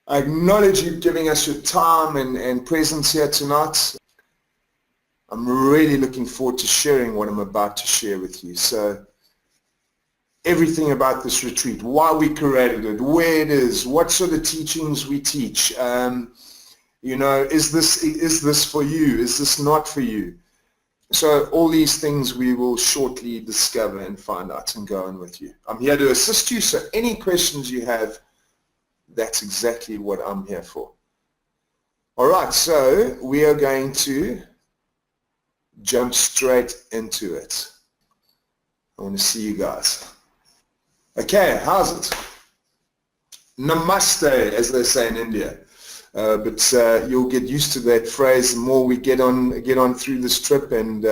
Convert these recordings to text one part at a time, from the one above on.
I acknowledge you giving us your time and presence here tonight. I'm really looking forward to sharing what I'm about to share with you. So everything about this retreat, why we created it, where it is, what sort of teachings we teach, is this for you, is this not for you? So all these things we will shortly discover and find out and go on with you. I'm here to assist you, so any questions you have, that's exactly what I'm here for. All right, so we are going to jump straight into it. I want to see you guys. Okay, how's it? Namaste, as they say in India. But you'll get used to that phrase the more we get on through this trip. And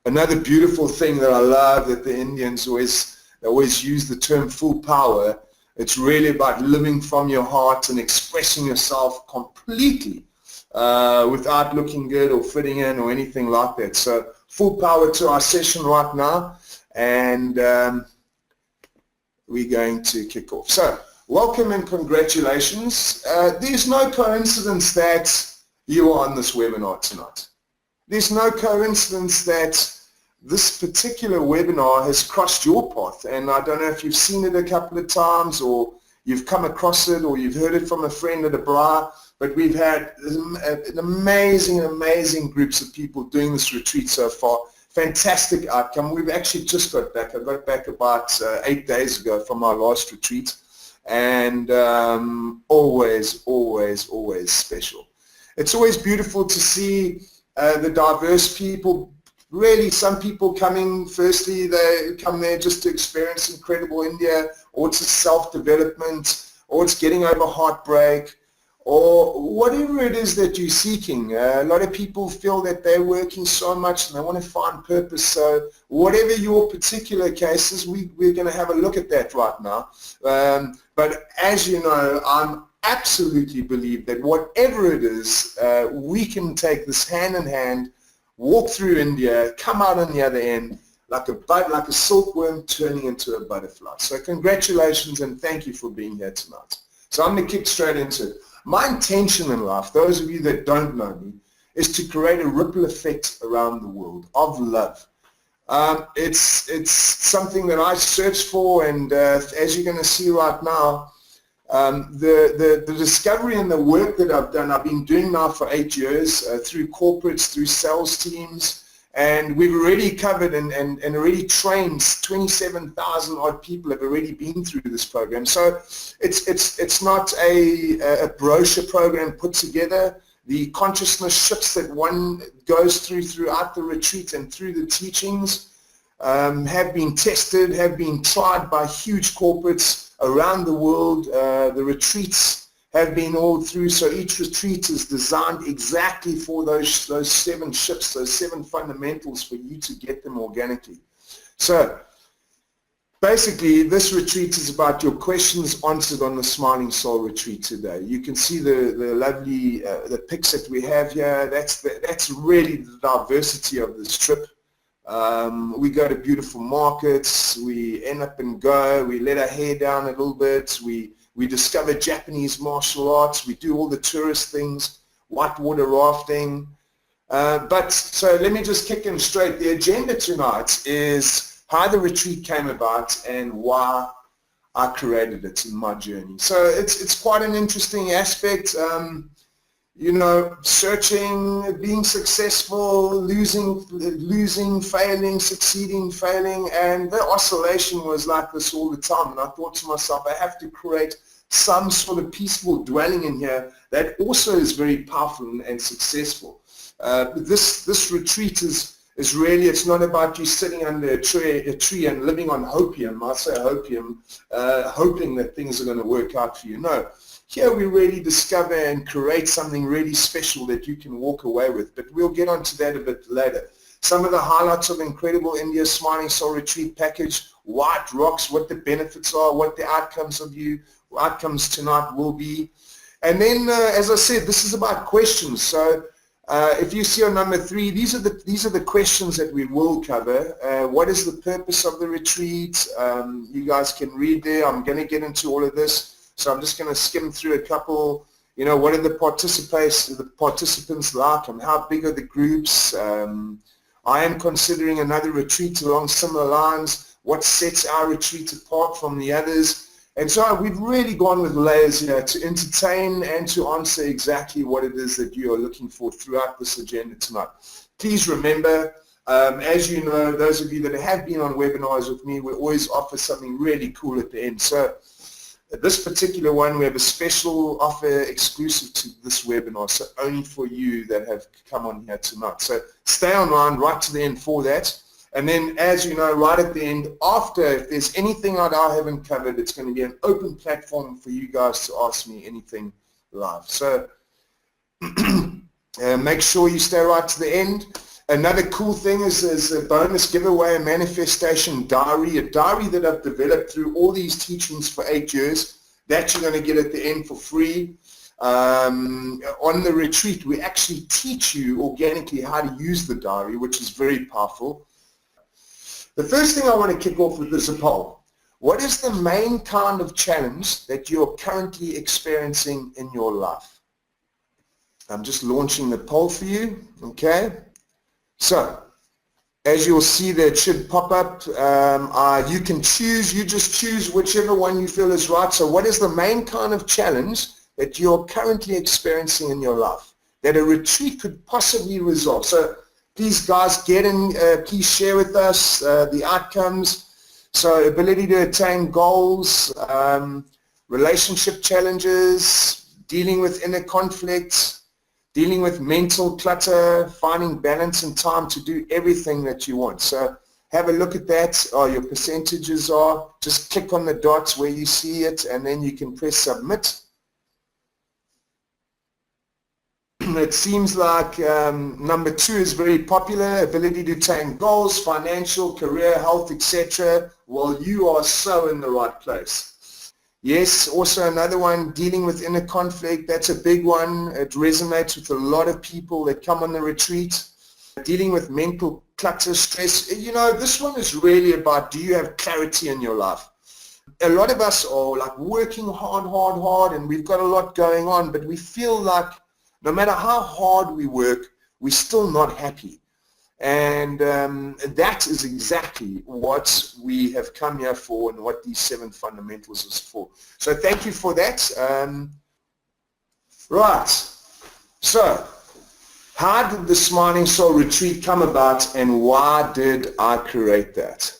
another beautiful thing that I love that the Indians always use the term full power. It's really about living from your heart and expressing yourself completely without looking good or fitting in or anything like that. So full power to our session right now, and we're going to kick off. So welcome and congratulations. There's no coincidence that you are on this webinar tonight. There's no coincidence that this particular webinar has crossed your path, and I don't know if you've seen it a couple of times or you've come across it or you've heard it from a friend at a bar, but we've had an amazing groups of people doing this retreat so far. Fantastic outcome. We've actually just got back. I got back about 8 days ago from our last retreat, and always special. It's always beautiful to see the diverse people. Really, some people coming, firstly, they come there just to experience incredible India, or it's a self-development, or it's getting over heartbreak, or whatever it is that you're seeking. A lot of people feel that they're working so much and they want to find purpose. So whatever your particular case is, we're going to have a look at that right now. But as you know, I'm absolutely believe that whatever it is, we can take this hand in hand, walk through India, come out on the other end like a silkworm turning into a butterfly. So congratulations and thank you for being here tonight. So I'm going to kick straight into it. My intention in life, those of you that don't know me, is to create a ripple effect around the world of love. It's something that I search for, and as you're going to see right now, the discovery and the work that I've done, I've been doing now for 8 years through corporates, through sales teams, and we've already covered and already trained 27,000 odd people have already been through this program. So it's not a brochure program put together. The consciousness shifts that one goes throughout the retreat and through the teachings have been tested, have been tried by huge corporates around the world. The retreats have been all through, so each retreat is designed exactly for those 7 shifts, those 7 fundamentals for you to get them organically. So basically this retreat is about your questions answered on the Smiling Soul retreat today. You can see the lovely the pics that we have here. That's really the diversity of this trip. We go to beautiful markets, we end up and go, we let our hair down a little bit, we discover Japanese martial arts, we do all the tourist things, whitewater rafting. But so let me just kick in straight. The agenda tonight is how the retreat came about and why I created it in my journey. So it's quite an interesting aspect. Searching, being successful, losing, failing, succeeding, failing, and the oscillation was like this all the time. And I thought to myself, I have to create some sort of peaceful dwelling in here that also is very powerful and successful. This retreat is really, it's not about you sitting under a tree and living on hopium. I say hopium, hoping that things are going to work out for you. No. Here we really discover and create something really special that you can walk away with, but we'll get onto that a bit later. Some of the highlights of Incredible India Smiling Soul Retreat Package, White Rocks, what the benefits are, what the outcomes tonight will be. And then, as I said, this is about questions. So if you see on number 3, these are the questions that we will cover. What is the purpose of the retreat? You guys can read there. I'm going to get into all of this. So I'm just going to skim through a couple. What are the participants like, and how big are the groups? I am considering another retreat along similar lines. What sets our retreat apart from the others? And so we've really gone with layers here to entertain and to answer exactly what it is that you are looking for throughout this agenda tonight. Please remember, as you know, those of you that have been on webinars with me, we always offer something really cool at the end. So this particular one, we have a special offer exclusive to this webinar, so only for you that have come on here tonight. So stay online right to the end for that. And then, as you know, right at the end, after, if there's anything that I haven't covered, it's going to be an open platform for you guys to ask me anything live. So make sure you stay right to the end. Another cool thing is a bonus giveaway, a manifestation diary, a diary that I've developed through all these teachings for 8 years. That you're going to get at the end for free. On the retreat, we actually teach you organically how to use the diary, which is very powerful. The first thing I want to kick off with is a poll. What is the main kind of challenge that you're currently experiencing in your life? I'm just launching the poll for you, okay? So, as you'll see there, it should pop up. You can choose, you just choose whichever one you feel is right. So what is the main kind of challenge that you're currently experiencing in your life that a retreat could possibly resolve? So please guys, get in, please share with us the outcomes. So ability to attain goals, relationship challenges, dealing with inner conflicts, dealing with mental clutter, finding balance and time to do everything that you want. So have a look at that, your percentages are. Just click on the dots where you see it, and then you can press submit. It seems like number 2 is very popular, ability to attain goals, financial, career, health, etc. Well, you are so in the right place. Yes, also another one, dealing with inner conflict. That's a big one. It resonates with a lot of people that come on the retreat. Dealing with mental clutter, stress. This one is really about, do you have clarity in your life? A lot of us are like working hard, and we've got a lot going on, but we feel like no matter how hard we work, we're still not happy. And that is exactly what we have come here for and what these 7 fundamentals is for. So thank you for that. Right. So how did the Smiling Soul Retreat come about, and why did I create that?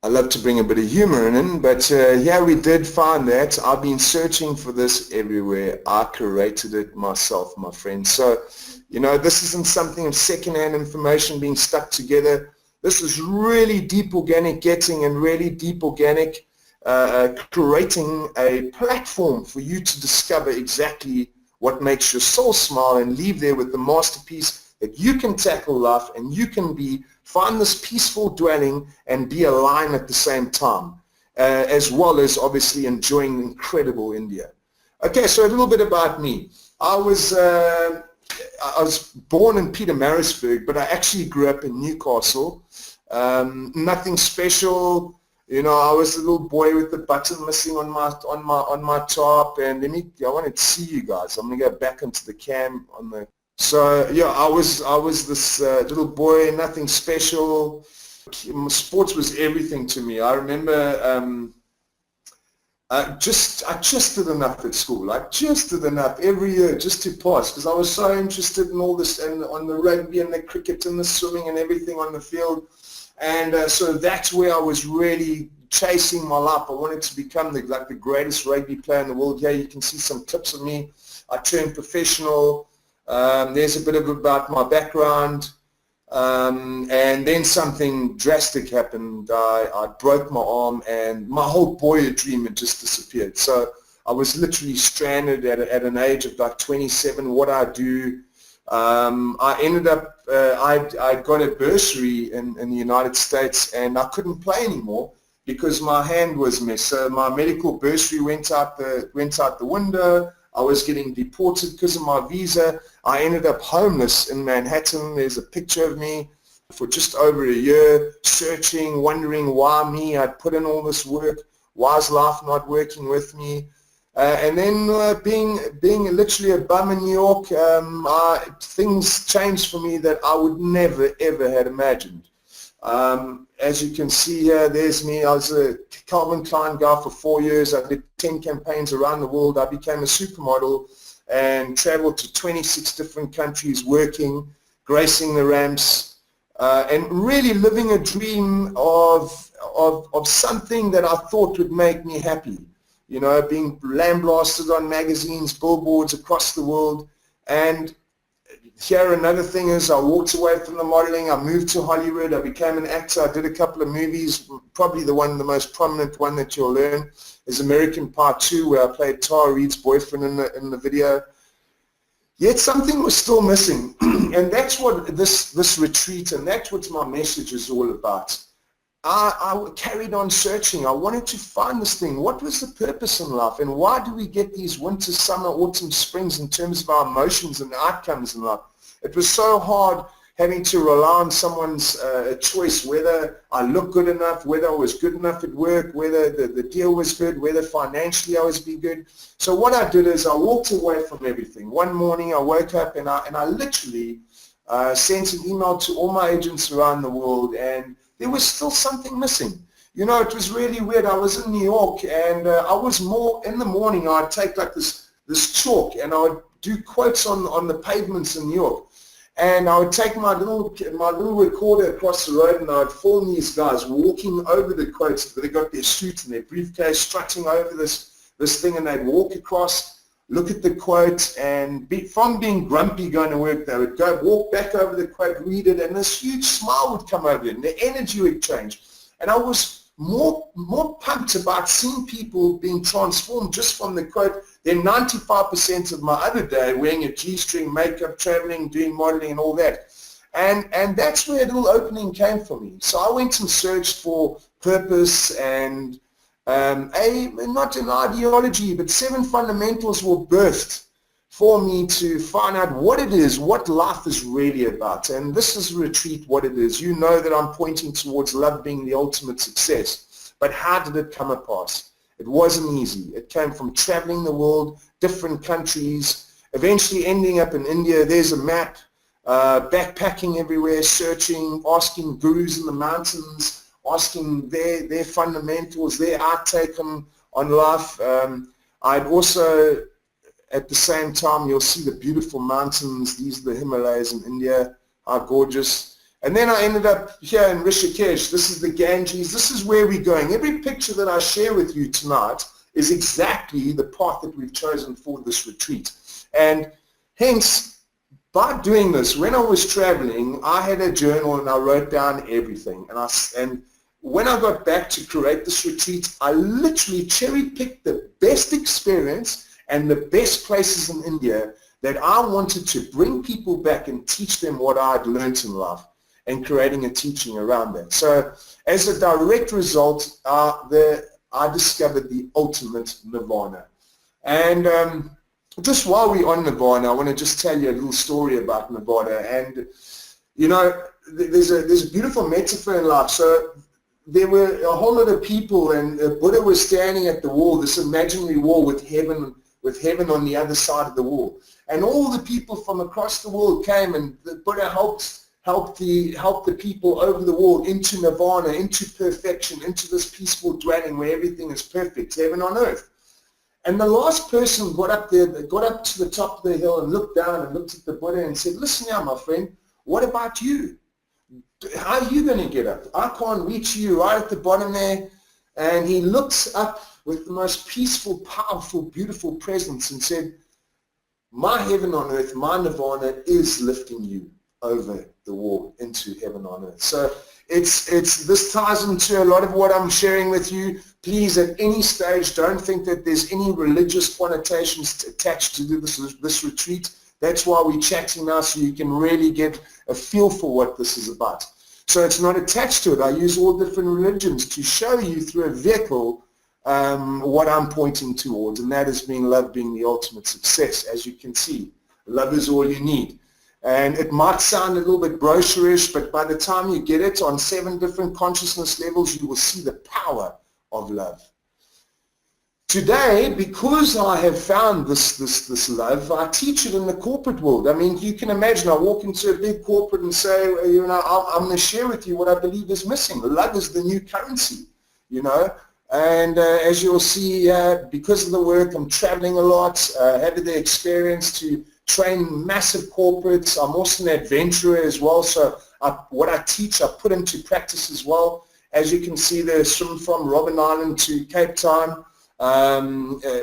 I love to bring a bit of humor in, but yeah, we did find that. I've been searching for this everywhere. I created it myself, my friends. So, this isn't something of secondhand information being stuck together. This is really deep organic getting and really deep organic creating a platform for you to discover exactly what makes your soul smile and leave there with the masterpiece that you can tackle life and you can find this peaceful dwelling and be aligned at the same time, as well as obviously enjoying incredible India. Okay, so a little bit about me. I was born in Pietermaritzburg, but I actually grew up in Newcastle. Nothing special. I was a little boy with the button missing on my top, and I wanted to see you guys. I'm gonna go back into the cam on the. So yeah, I was this little boy, nothing special. Sports was everything to me. I remember I just did enough at school. I just did enough every year just to pass, because I was so interested in all this, and on the rugby and the cricket and the swimming and everything on the field. And so that's where I was really chasing my life. I wanted to become the greatest rugby player in the world. Here you can see some clips of me. I turned professional. There's a bit about my background. And then something drastic happened. I broke my arm, and my whole boyhood dream had just disappeared. So I was literally stranded at an age of 27. What I do? I ended up, I got a bursary in the United States, and I couldn't play anymore because my hand was messed. So my medical bursary went out the window. I was getting deported because of my visa. I ended up homeless in Manhattan. There's a picture of me for just over a year, searching, wondering why me. I'd put in all this work. Why is life not working with me? And then being literally a bum in New York, things changed for me that I would never ever had imagined. As you can see here, there's me. I was a Calvin Klein guy for 4 years. I did 10 campaigns around the world. I became a supermodel and traveled to 26 different countries working, gracing the ramps, and really living a dream of something that I thought would make me happy. You know, being lambasted on magazines, billboards across the world. And here another thing is I walked away from the modeling. I moved to Hollywood. I became an actor. I did a couple of movies. Probably the most prominent one that you'll learn is American Pie 2, where I played Tara Reid's boyfriend in the video. Yet something was still missing. And that's what this retreat, and that's what my message is all about. I carried on searching. I wanted to find this thing. What was the purpose in life, and why do we get these winter, summer, autumn, springs in terms of our emotions and outcomes in life? It was so hard having to rely on someone's choice, whether I looked good enough, whether I was good enough at work, whether the deal was good, whether financially I was be good. So what I did is I walked away from everything. One morning I woke up and I literally sent an email to all my agents around the world, and there was still something missing. You know, it was really weird. I was in New York, and I was more in the morning. I'd take like this chalk, and I would do quotes on the pavements in New York. And I would take my little recorder across the road, and I would film these guys walking over the quotes. They got their suit and their briefcase, strutting over this thing, and they'd walk across, look at the quote, and from being grumpy going to work, they would walk back over the quote, read it, and this huge smile would come over them. The energy would change. And I was more pumped about seeing people being transformed just from the quote than 95% of my other day wearing a G-string, makeup, traveling, doing modeling and all that. And that's where a little opening came for me. So I went and searched for purpose and not an ideology, but 7 fundamentals were birthed for me to find out what it is, what life is really about. And this is a retreat, what it is. You know that I'm pointing towards love being the ultimate success. But how did it come about? It wasn't easy. It came from traveling the world, different countries, eventually ending up in India. There's a map, backpacking everywhere, searching, asking gurus in the mountains, asking their fundamentals, their outtake on life. I'd also, at the same time, you'll see the beautiful mountains. These are the Himalayas in India, how gorgeous. And then I ended up here in Rishikesh. This is the Ganges. This is where we're going. Every picture that I share with you tonight is exactly the path that we've chosen for this retreat. And hence, by doing this, when I was traveling, I had a journal and I wrote down everything. And when I got back to create this retreat, I literally cherry-picked the best experience and the best places in India that I wanted to bring people back and teach them what I'd learned in life, and creating a teaching around that. So as a direct result, I discovered the ultimate nirvana. And just while we're on nirvana, I want to just tell you a little story about nirvana. And, you know, there's a beautiful metaphor in life. So there were a whole lot of people, and Buddha was standing at the wall, this imaginary wall with heaven on the other side of the wall. And all the people from across the world came, and the Buddha helped the people over the wall into nirvana, into perfection, into this peaceful dwelling where everything is perfect, heaven on earth. And the last person got up to the top of the hill and looked down and looked at the Buddha and said, "Listen now, my friend, what about you? How are you going to get up? I can't reach you right at the bottom there." And he looked up with the most peaceful, powerful, beautiful presence and said, "My heaven on earth, my nirvana is lifting you over the wall into heaven on earth." So this ties into a lot of what I'm sharing with you. Please, at any stage, don't think that there's any religious connotations attached to this retreat. That's why we're chatting now, so you can really get a feel for what this is about. So it's not attached to it. I use all different religions to show you through a vehicle what I'm pointing towards, and that is love being the ultimate success. As you can see, love is all you need. And it might sound a little bit brochure-ish, but by the time you get it on 7 different consciousness levels, you will see the power of love. Today, because I have found this love, I teach it in the corporate world. I mean, you can imagine I walk into a big corporate and say, you know, I'm going to share with you what I believe is missing. Love is the new currency, you know. And as you'll see, because of the work, I'm traveling a lot, having the experience to train massive corporates. I'm also an adventurer as well, so what I teach, I put into practice as well. As you can see, they swim from Robben Island to Cape Town.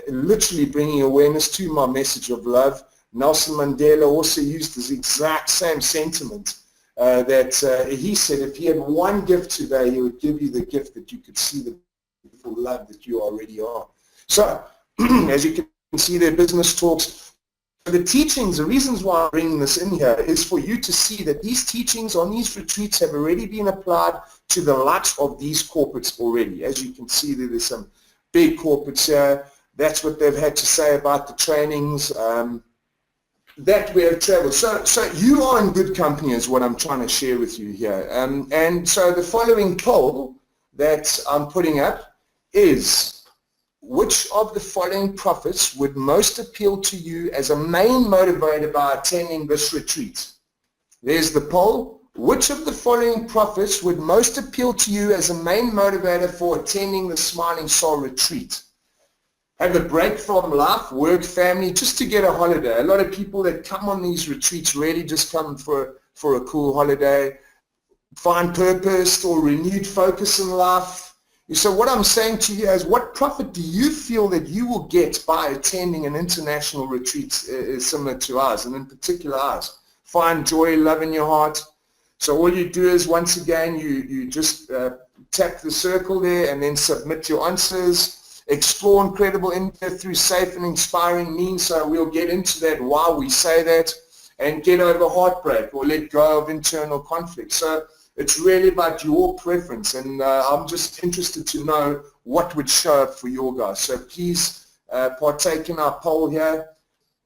Literally bringing awareness to my message of love. Nelson Mandela also used this exact same sentiment that he said if he had one gift today, he would give you the gift that you could see the beautiful love that you already are. So, as you can see, their business talks. The teachings, the reasons why I'm bringing this in here is for you to see that these teachings on these retreats have already been applied to the likes of these corporates already. As you can see, there's some big corporates here. That's what they've had to say about the trainings that we have traveled. So you are in good company is what I'm trying to share with you here. And so the following poll that I'm putting up is, which of the following profits would most appeal to you as a main motivator by attending this retreat? There's the poll. Which of the following profits would most appeal to you as a main motivator for attending the Smiling Soul Retreat? Have a break from life, work, family, just to get a holiday. A lot of people that come on these retreats really just come for a cool holiday, find purpose or renewed focus in life. So what I'm saying to you is, what profit do you feel that you will get by attending an international retreat similar to ours, and in particular ours? Find joy, love in your heart. So all you do is, once again, you just tap the circle there and then submit your answers. Explore incredible India through safe and inspiring means. So we'll get into that while we say that. And get over heartbreak or let go of internal conflict. So it's really about your preference, and I'm just interested to know what would show up for your guys. So please partake in our poll here.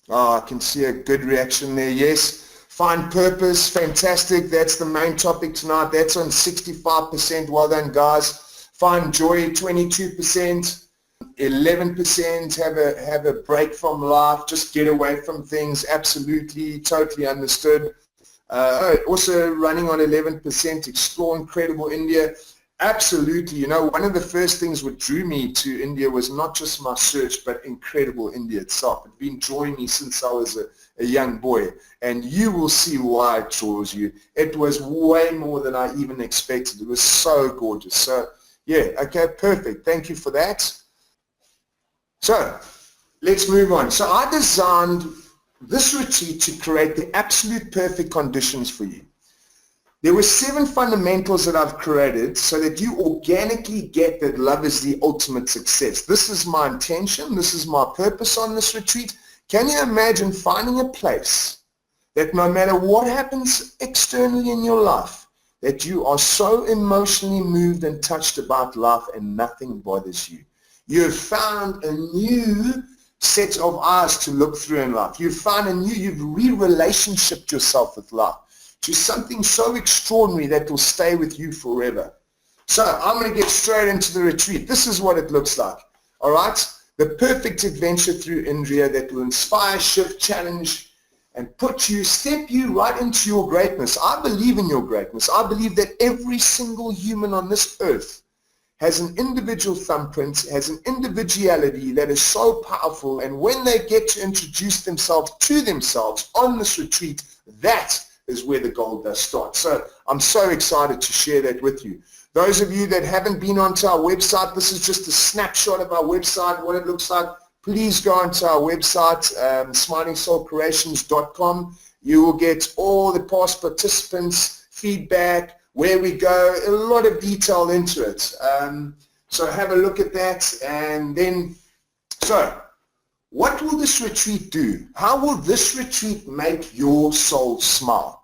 Oh, I can see a good reaction there. Yes. Find purpose. Fantastic. That's the main topic tonight. That's on 65%. Well done, guys. Find joy, 22%. 11% have a break from life. Just get away from things. Absolutely. Totally understood. Also running on 11%, explore incredible India. Absolutely. You know, one of the first things what drew me to India was not just my search, but incredible India itself. It's been drawing me since I was a young boy, and you will see why it draws you. It was way more than I even expected. It was so gorgeous. So yeah, okay, perfect. Thank you for that. So let's move on. So I designed this retreat to create the absolute perfect conditions for you. There were 7 fundamentals that I've created so that you organically get that love is the ultimate success. This is my intention. This is my purpose on this retreat. Can you imagine finding a place that no matter what happens externally in your life, that you are so emotionally moved and touched about life and nothing bothers you? You have found a new set of eyes to look through in life. You've re-relationshiped yourself with life to something so extraordinary that will stay with you forever. So I'm going to get straight into the retreat. This is what it looks like. All right? The perfect adventure through India that will inspire, shift, challenge, and step you right into your greatness. I believe in your greatness. I believe that every single human on this earth has an individual thumbprint, has an individuality that is so powerful, and when they get to introduce themselves to themselves on this retreat, that is where the gold does start. So I'm so excited to share that with you. Those of you that haven't been onto our website, this is just a snapshot of our website, what it looks like. Please go onto our website, smilingsoulcreations.com. You will get all the past participants, feedback, where we go, a lot of detail into it. So have a look at that. And then, so what will this retreat do? How will this retreat make your soul smile?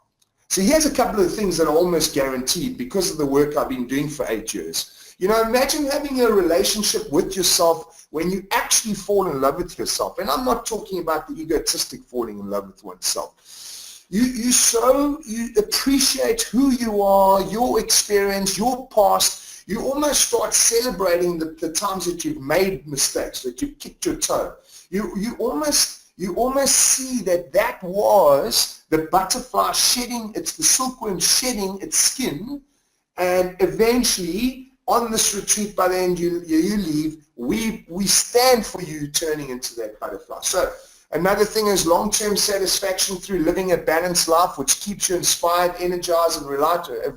So here's a couple of things that are almost guaranteed because of the work I've been doing for 8 years. You know, imagine having a relationship with yourself when you actually fall in love with yourself. And I'm not talking about the egotistic falling in love with oneself. You appreciate who you are, your experience, your past. You almost start celebrating the times that you've made mistakes, that you've kicked your toe. You almost see that was the butterfly shedding, it's the silkworm shedding its skin, and eventually on this retreat, by the end you leave, we stand for you turning into that butterfly. So another thing is long-term satisfaction through living a balanced life, which keeps you inspired, energized, and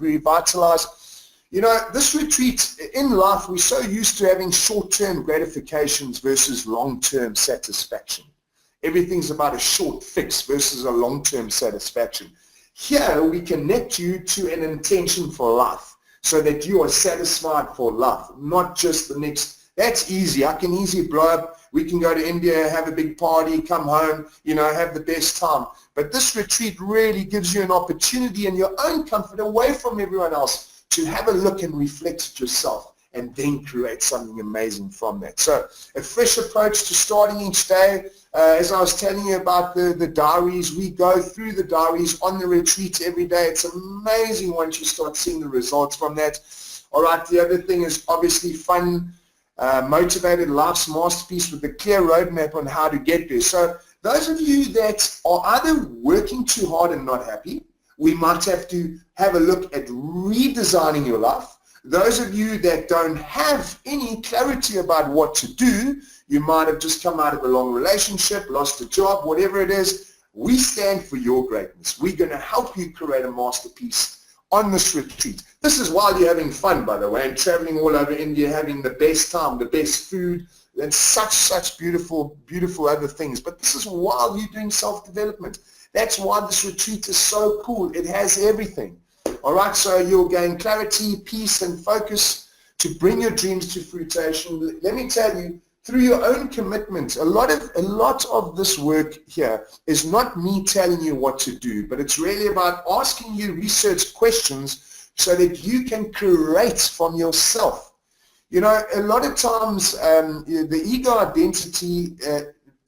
revitalized. You know, this retreat in life, we're so used to having short-term gratifications versus long-term satisfaction. Everything's about a short fix versus a long-term satisfaction. Here, we connect you to an intention for life so that you are satisfied for life, not just the next. That's easy. I can easily blow up. We can go to India, have a big party, come home, you know, have the best time. But this retreat really gives you an opportunity in your own comfort, away from everyone else, to have a look and reflect at yourself and then create something amazing from that. So a fresh approach to starting each day. As I was telling you about the diaries, we go through the diaries on the retreat every day. It's amazing once you start seeing the results from that. All right, the other thing is obviously fun, motivated life's masterpiece with a clear roadmap on how to get there. So those of you that are either working too hard and not happy, we might have to have a look at redesigning your life. Those of you that don't have any clarity about what to do, you might have just come out of a long relationship, lost a job, whatever it is, we stand for your greatness. We're going to help you create a masterpiece on this retreat. This is while you're having fun, by the way, and traveling all over India, having the best time, the best food, and such beautiful, beautiful other things. But this is while you're doing self-development. That's why this retreat is so cool. It has everything. All right, so you'll gain clarity, peace, and focus to bring your dreams to fruition. Let me tell you, through your own commitment, a lot of this work here is not me telling you what to do, but it's really about asking you research questions so that you can create from yourself. You know, a lot of times the ego identity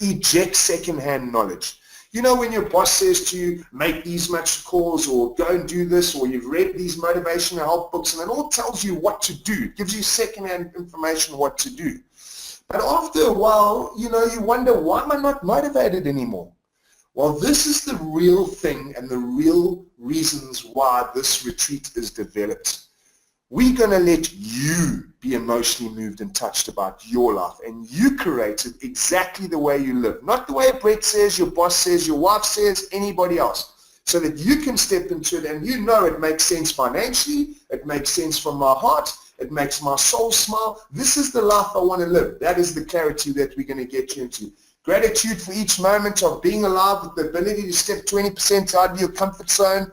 ejects secondhand knowledge. You know, when your boss says to you, make these much calls or go and do this, or you've read these motivational help books, and it all tells you what to do. It gives you secondhand information what to do. But after a while, you know, you wonder, why am I not motivated anymore? Well, this is the real thing and the real reasons why this retreat is developed. We're going to let you be emotionally moved and touched about your life, and you create it exactly the way you live, not the way Brett says, your boss says, your wife says, anybody else, so that you can step into it and you know it makes sense financially, it makes sense from my heart, it makes my soul smile. This is the life I want to live. That is the clarity that we're going to get you into. Gratitude for each moment of being alive, with the ability to step 20% out of your comfort zone.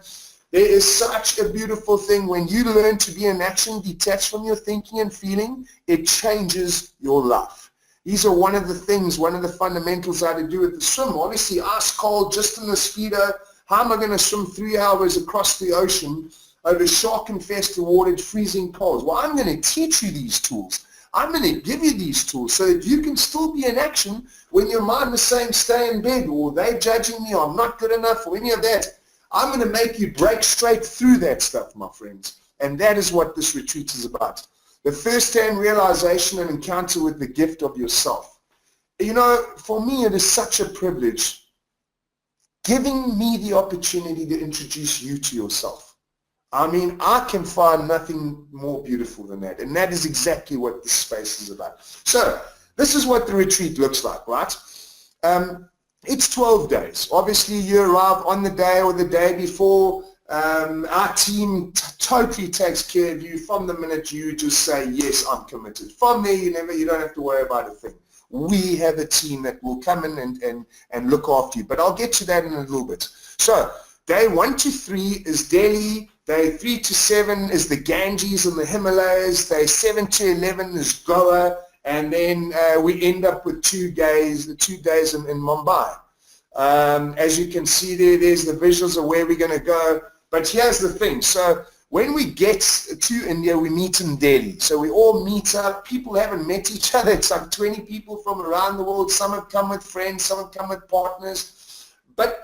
There is such a beautiful thing when you learn to be in action, detached from your thinking and feeling. It changes your life. These are one of the things, one of the fundamentals how to do with the swim. Obviously, ice cold, just in the speedo. How am I going to swim 3 hours across the ocean over shark-infested water, freezing cold? Well, I'm going to teach you these tools. I'm going to give you these tools so that you can still be in action when your mind is saying stay in bed, or they're judging me, or I'm not good enough, or any of that. I'm going to make you break straight through that stuff, my friends. And that is what this retreat is about. The first-hand realization and encounter with the gift of yourself. You know, for me, it is such a privilege giving me the opportunity to introduce you to yourself. I mean, I can find nothing more beautiful than that. And that is exactly what this space is about. So this is what the retreat looks like, right? It's 12 days. Obviously, you arrive on the day or the day before. Our team totally takes care of you from the minute you just say, yes, I'm committed. From there, you don't have to worry about a thing. We have a team that will come in and look after you. But I'll get to that in a little bit. So day 1 to 3 is Delhi. Day 3 to 7 is the Ganges and the Himalayas. Day 7 to 11 is Goa. And then we end up with 2 days in Mumbai. As you can see there's the visuals of where we're going to go. But here's the thing. So when we get to India, we meet in Delhi. So we all meet up. People haven't met each other. It's like 20 people from around the world. Some have come with friends. Some have come with partners.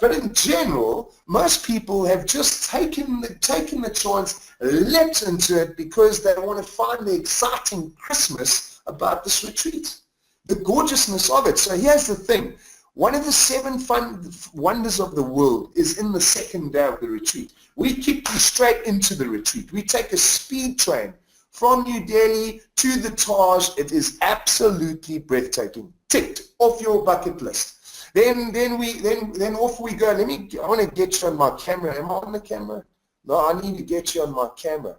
But in general, most people have just taken the chance, leapt into it because they want to find the exciting Christmas about this retreat, the gorgeousness of it. So here's the thing. One of the 7 wonders of the world is in the second day of the retreat. We kick you straight into the retreat. We take a speed train from New Delhi to the Taj. It is absolutely breathtaking. Ticked off your bucket list. Then off we go. I want to get you on my camera. Am I on the camera? No, I need to get you on my camera.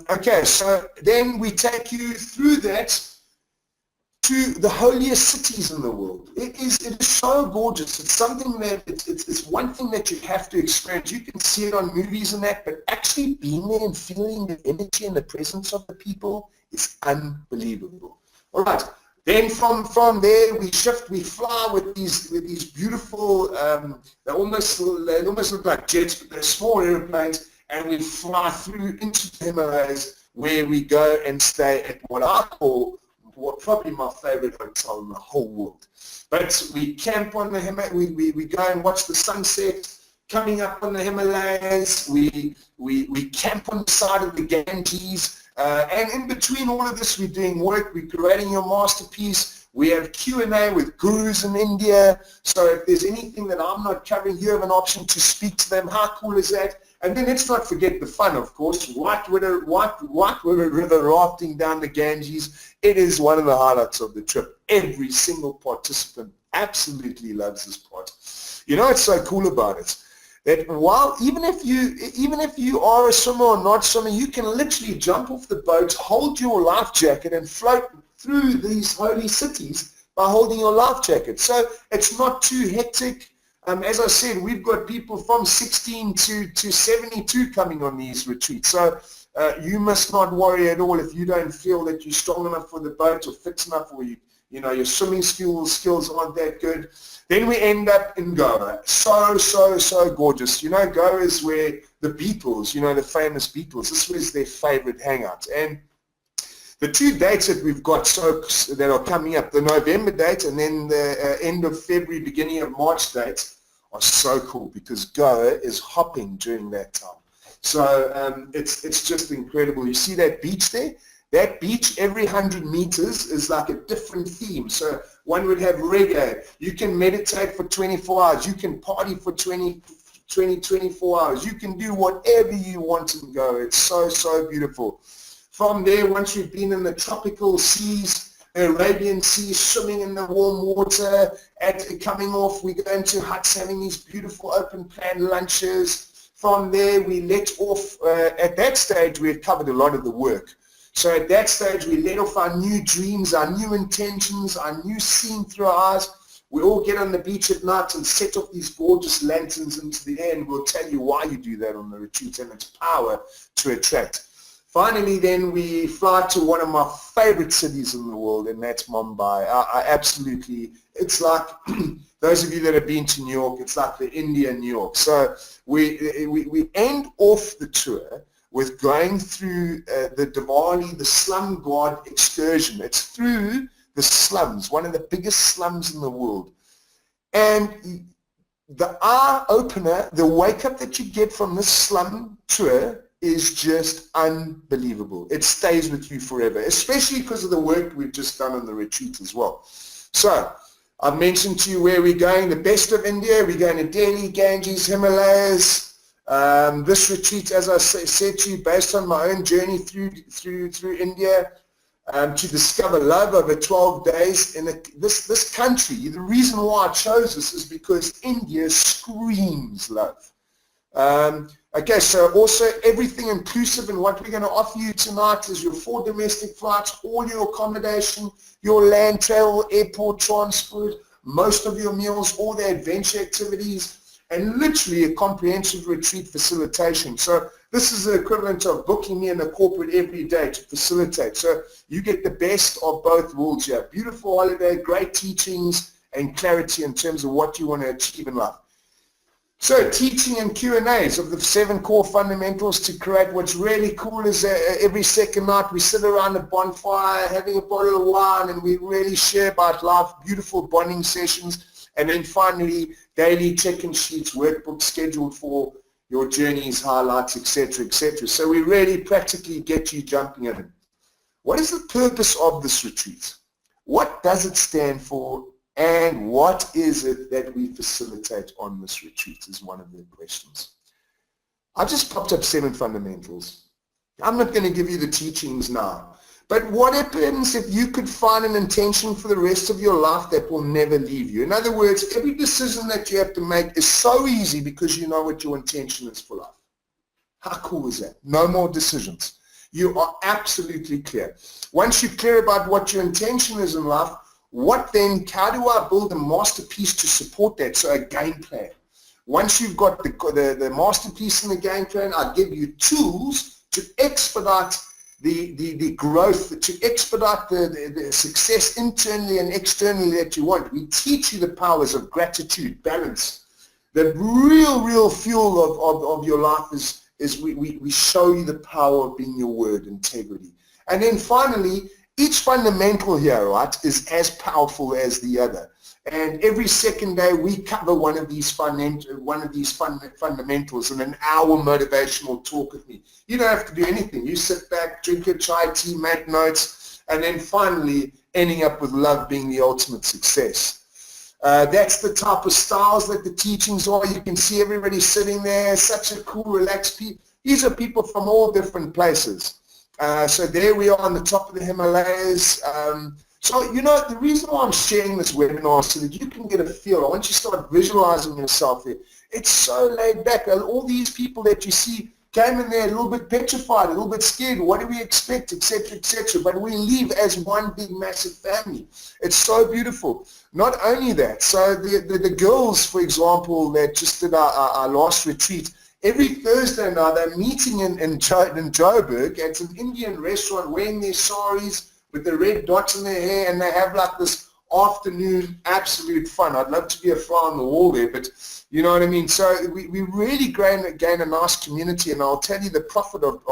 Okay, so then we take you through that to the holiest cities in the world. It is so gorgeous. It's something that it's one thing that you have to experience. You can see it on movies and that, but actually being there and feeling the energy and the presence of the people is unbelievable. All right. Then from there we fly with these beautiful they almost look like jets, but they're small airplanes, and we fly through into the Himalayas, where we go and stay at what I call probably my favorite hotel in the whole world. But we camp on the Himalayas, we go and watch the sunset coming up on the Himalayas, we camp on the side of the Ganges, and in between all of this we're doing work, we're creating your masterpiece. We have Q&A with gurus in India, so if there's anything that I'm not covering, you have an option to speak to them. How cool is that? And then let's not forget the fun, of course. White river rafting down the Ganges. It is one of the highlights of the trip. Every single participant absolutely loves this part. You know what's so cool about it? That even if you are a swimmer or not swimmer, you can literally jump off the boat, hold your life jacket, and float through these holy cities by holding your life jacket. So it's not too hectic. As I said, we've got people from 16 to 72 coming on these retreats. So you must not worry at all if you don't feel that you're strong enough for the boat or fit enough, or your swimming skills aren't that good. Then we end up in Goa. So gorgeous. Goa is where the Beatles, the famous Beatles, this was their favorite hangout. And the 2 dates that we've got that are coming up, the November date and then the end of February, beginning of March dates, are so cool because Goa is hopping during that time. So it's just incredible. You see that beach there? That beach, every 100 meters is like a different theme. So one would have reggae. You can meditate for 24 hours. You can party for 24 hours. You can do whatever you want in Goa. It's so beautiful. From there, once we've been in the tropical seas, the Arabian Sea, swimming in the warm water, coming off, we go into huts having these beautiful open plan lunches. From there, we let off, at that stage, we had covered a lot of the work. So at that stage, we let off our new dreams, our new intentions, our new scene through our eyes. We all get on the beach at night and set off these gorgeous lanterns into the air, and we'll tell you why you do that on the retreat and its power to attract. Finally, then we fly to one of my favorite cities in the world, and that's Mumbai. I absolutely, it's like, those of you that have been to New York, it's like the India New York. So we end off the tour with going through the Diwali, the slum guard excursion. It's through the slums, one of the biggest slums in the world. And the eye opener, the wake up that you get from this slum tour is just unbelievable. It stays with you forever, especially because of the work we've just done on the retreat as well. So I've mentioned to you where we're going, the best of India. We're going to Delhi, Ganges, Himalayas. This retreat, as I said to you, based on my own journey through India, to discover love over 12 days in this country. The reason why I chose this is because India screams love. Okay, so also everything inclusive in what we're going to offer you tonight is your 4 domestic flights, all your accommodation, your land travel, airport transport, most of your meals, all the adventure activities, and literally a comprehensive retreat facilitation. So this is the equivalent of booking me in a corporate every day to facilitate. So you get the best of both worlds here. Beautiful holiday, great teachings, and clarity in terms of what you want to achieve in life. So teaching and Q&As of the 7 core fundamentals to create. What's really cool is every second night we sit around a bonfire having a bottle of wine and we really share about life, beautiful bonding sessions. And then finally, daily check-in sheets, workbooks scheduled for your journeys, highlights, etc., etc. So we really practically get you jumping in. What is the purpose of this retreat? What does it stand for? And what is it that we facilitate on this retreat is one of the questions. I've just popped up 7 fundamentals. I'm not going to give you the teachings now. But what happens if you could find an intention for the rest of your life that will never leave you? In other words, every decision that you have to make is so easy because you know what your intention is for life. How cool is that? No more decisions. You are absolutely clear. Once you're clear about what your intention is in life, how do I build a masterpiece to support that? So a game plan. Once you've got the masterpiece and the game plan, I give you tools to expedite the growth, to expedite the success internally and externally that you want. We teach you the powers of gratitude, balance. The real fuel of your life is we show you the power of being your word, integrity. And then finally, each fundamental here, right, is as powerful as the other. And every second day we cover one of these fundamentals in an hour motivational talk with me. You don't have to do anything. You sit back, drink your chai tea, make notes, and then finally ending up with love being the ultimate success. That's the type of styles that the teachings are. You can see everybody sitting there, such a cool, relaxed people. These are people from all different places. So there we are on the top of the Himalayas. So, the reason why I'm sharing this webinar is so that you can get a feel. Once you start visualizing yourself there, it's so laid back. All these people that you see came in there a little bit petrified, a little bit scared. What do we expect, etc., etc. But we live as one big, massive family. It's so beautiful. Not only that, so the girls, for example, that just did our last retreat, every Thursday now they're meeting in Joburg at an Indian restaurant wearing their saris, with the red dots in their hair, and they have like this afternoon absolute fun. I'd love to be a fly on the wall there, but you know what I mean? So we really gain a nice community, and I'll tell you the profit of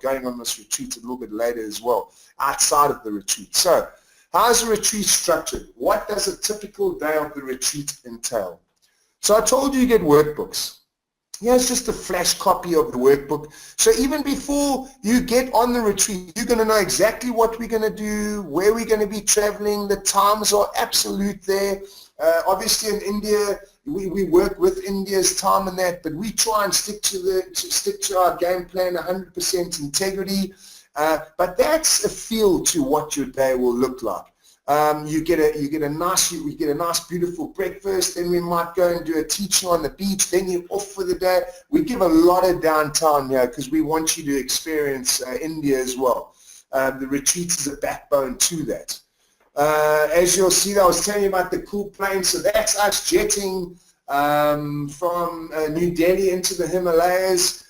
going on this retreat a little bit later as well, outside of the retreat. So how's a retreat structured? What does a typical day of the retreat entail? So I told you get workbooks. Here's just a flash copy of the workbook. So even before you get on the retreat, you're going to know exactly what we're going to do, where we're going to be traveling. The times are absolute there. Obviously in India, we work with India's time and that, but we try and stick to our game plan, 100% integrity. But that's a feel to what your day will look like. You get a nice beautiful breakfast, then we might go and do a teaching on the beach, then you're off for the day. We give a lot of downtime here because we want you to experience India as well. The retreat is a backbone to that. As you'll see, I was telling you about the cool plane, so that's us jetting from New Delhi into the Himalayas.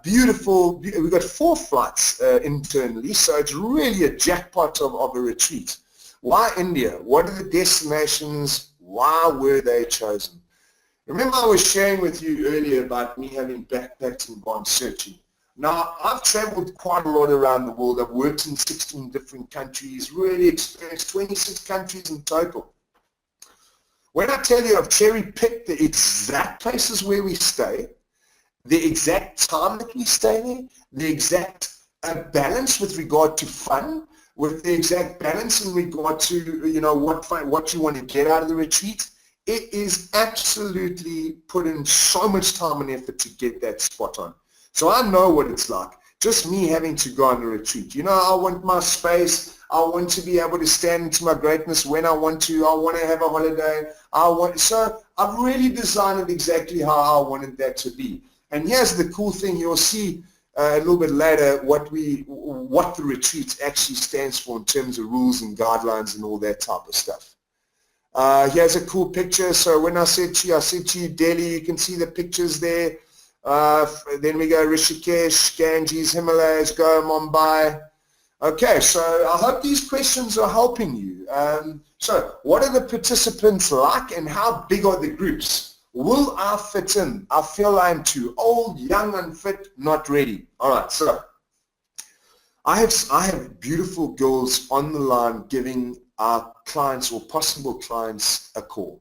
Beautiful, we've got 4 flights internally, so it's really a jackpot of a retreat. Why India? What are the destinations? Why were they chosen? Remember I was sharing with you earlier about me having backpacked and gone searching. Now, I've traveled quite a lot around the world. I've worked in 16 different countries, really experienced 26 countries in total. When I tell you I've cherry-picked the exact places where we stay, the exact time that we stay there, the exact balance with regard to fun, with the exact balance in regard to, what you want to get out of the retreat, it is absolutely put in so much time and effort to get that spot on. So I know what it's like. Just me having to go on a retreat. I want my space. I want to be able to stand into my greatness when I want to. I want to have a holiday. So I've really designed it exactly how I wanted that to be. And here's the cool thing. You'll see a little bit later what the retreat actually stands for in terms of rules and guidelines and all that type of stuff. Here's a cool picture. So when I said to you Delhi, you can see the pictures there. Then we go Rishikesh, Ganges, Himalayas, Goa, Mumbai. Okay, so I hope these questions are helping you. So what are the participants like and how big are the groups? Will I fit in? I feel I'm too old, young, unfit, not ready. All right, so I have beautiful girls on the line giving our clients or possible clients a call.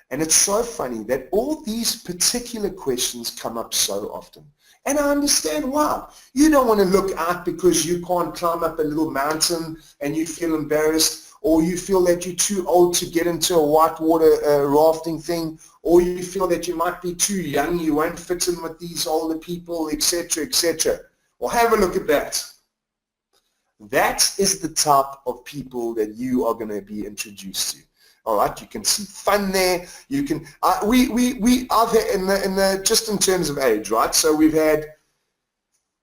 And it's so funny that all these particular questions come up so often. And I understand why. You don't want to look out because you can't climb up a little mountain and you feel embarrassed, or you feel that you're too old to get into a whitewater rafting thing, or you feel that you might be too young, you won't fit in with these older people, etc., etc. Well, have a look at that. That is the type of people that you are going to be introduced to. All right, you can see fun there. You can I've had just in terms of age, right? So we've had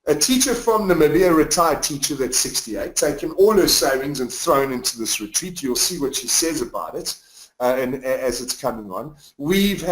a teacher from Namibia, a retired teacher that's 68, taken all her savings and thrown into this retreat. You'll see what she says about it, and as it's coming on. We've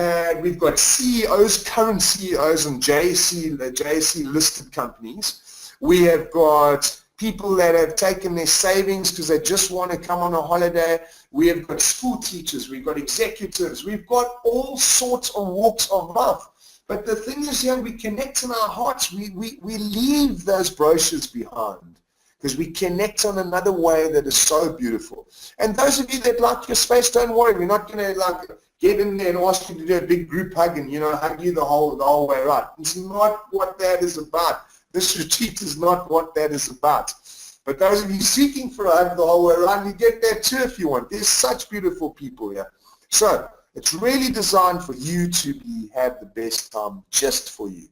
got CEOs, current CEOs, and JSE listed companies. We have got people that have taken their savings because they just want to come on a holiday. We have got school teachers, we've got executives, we've got all sorts of walks of life. But the thing is, yeah, we connect in our hearts. We leave those brochures behind because we connect on another way that is so beautiful. And those of you that like your space, don't worry. We're not going to get in there and ask you to do a big group hug and hug you the whole way right. It's not what that is about. This retreat is not what that is about. But those of you seeking for a hug the whole way around, you get that too if you want. There's such beautiful people here. So it's really designed for you to have the best time just for you.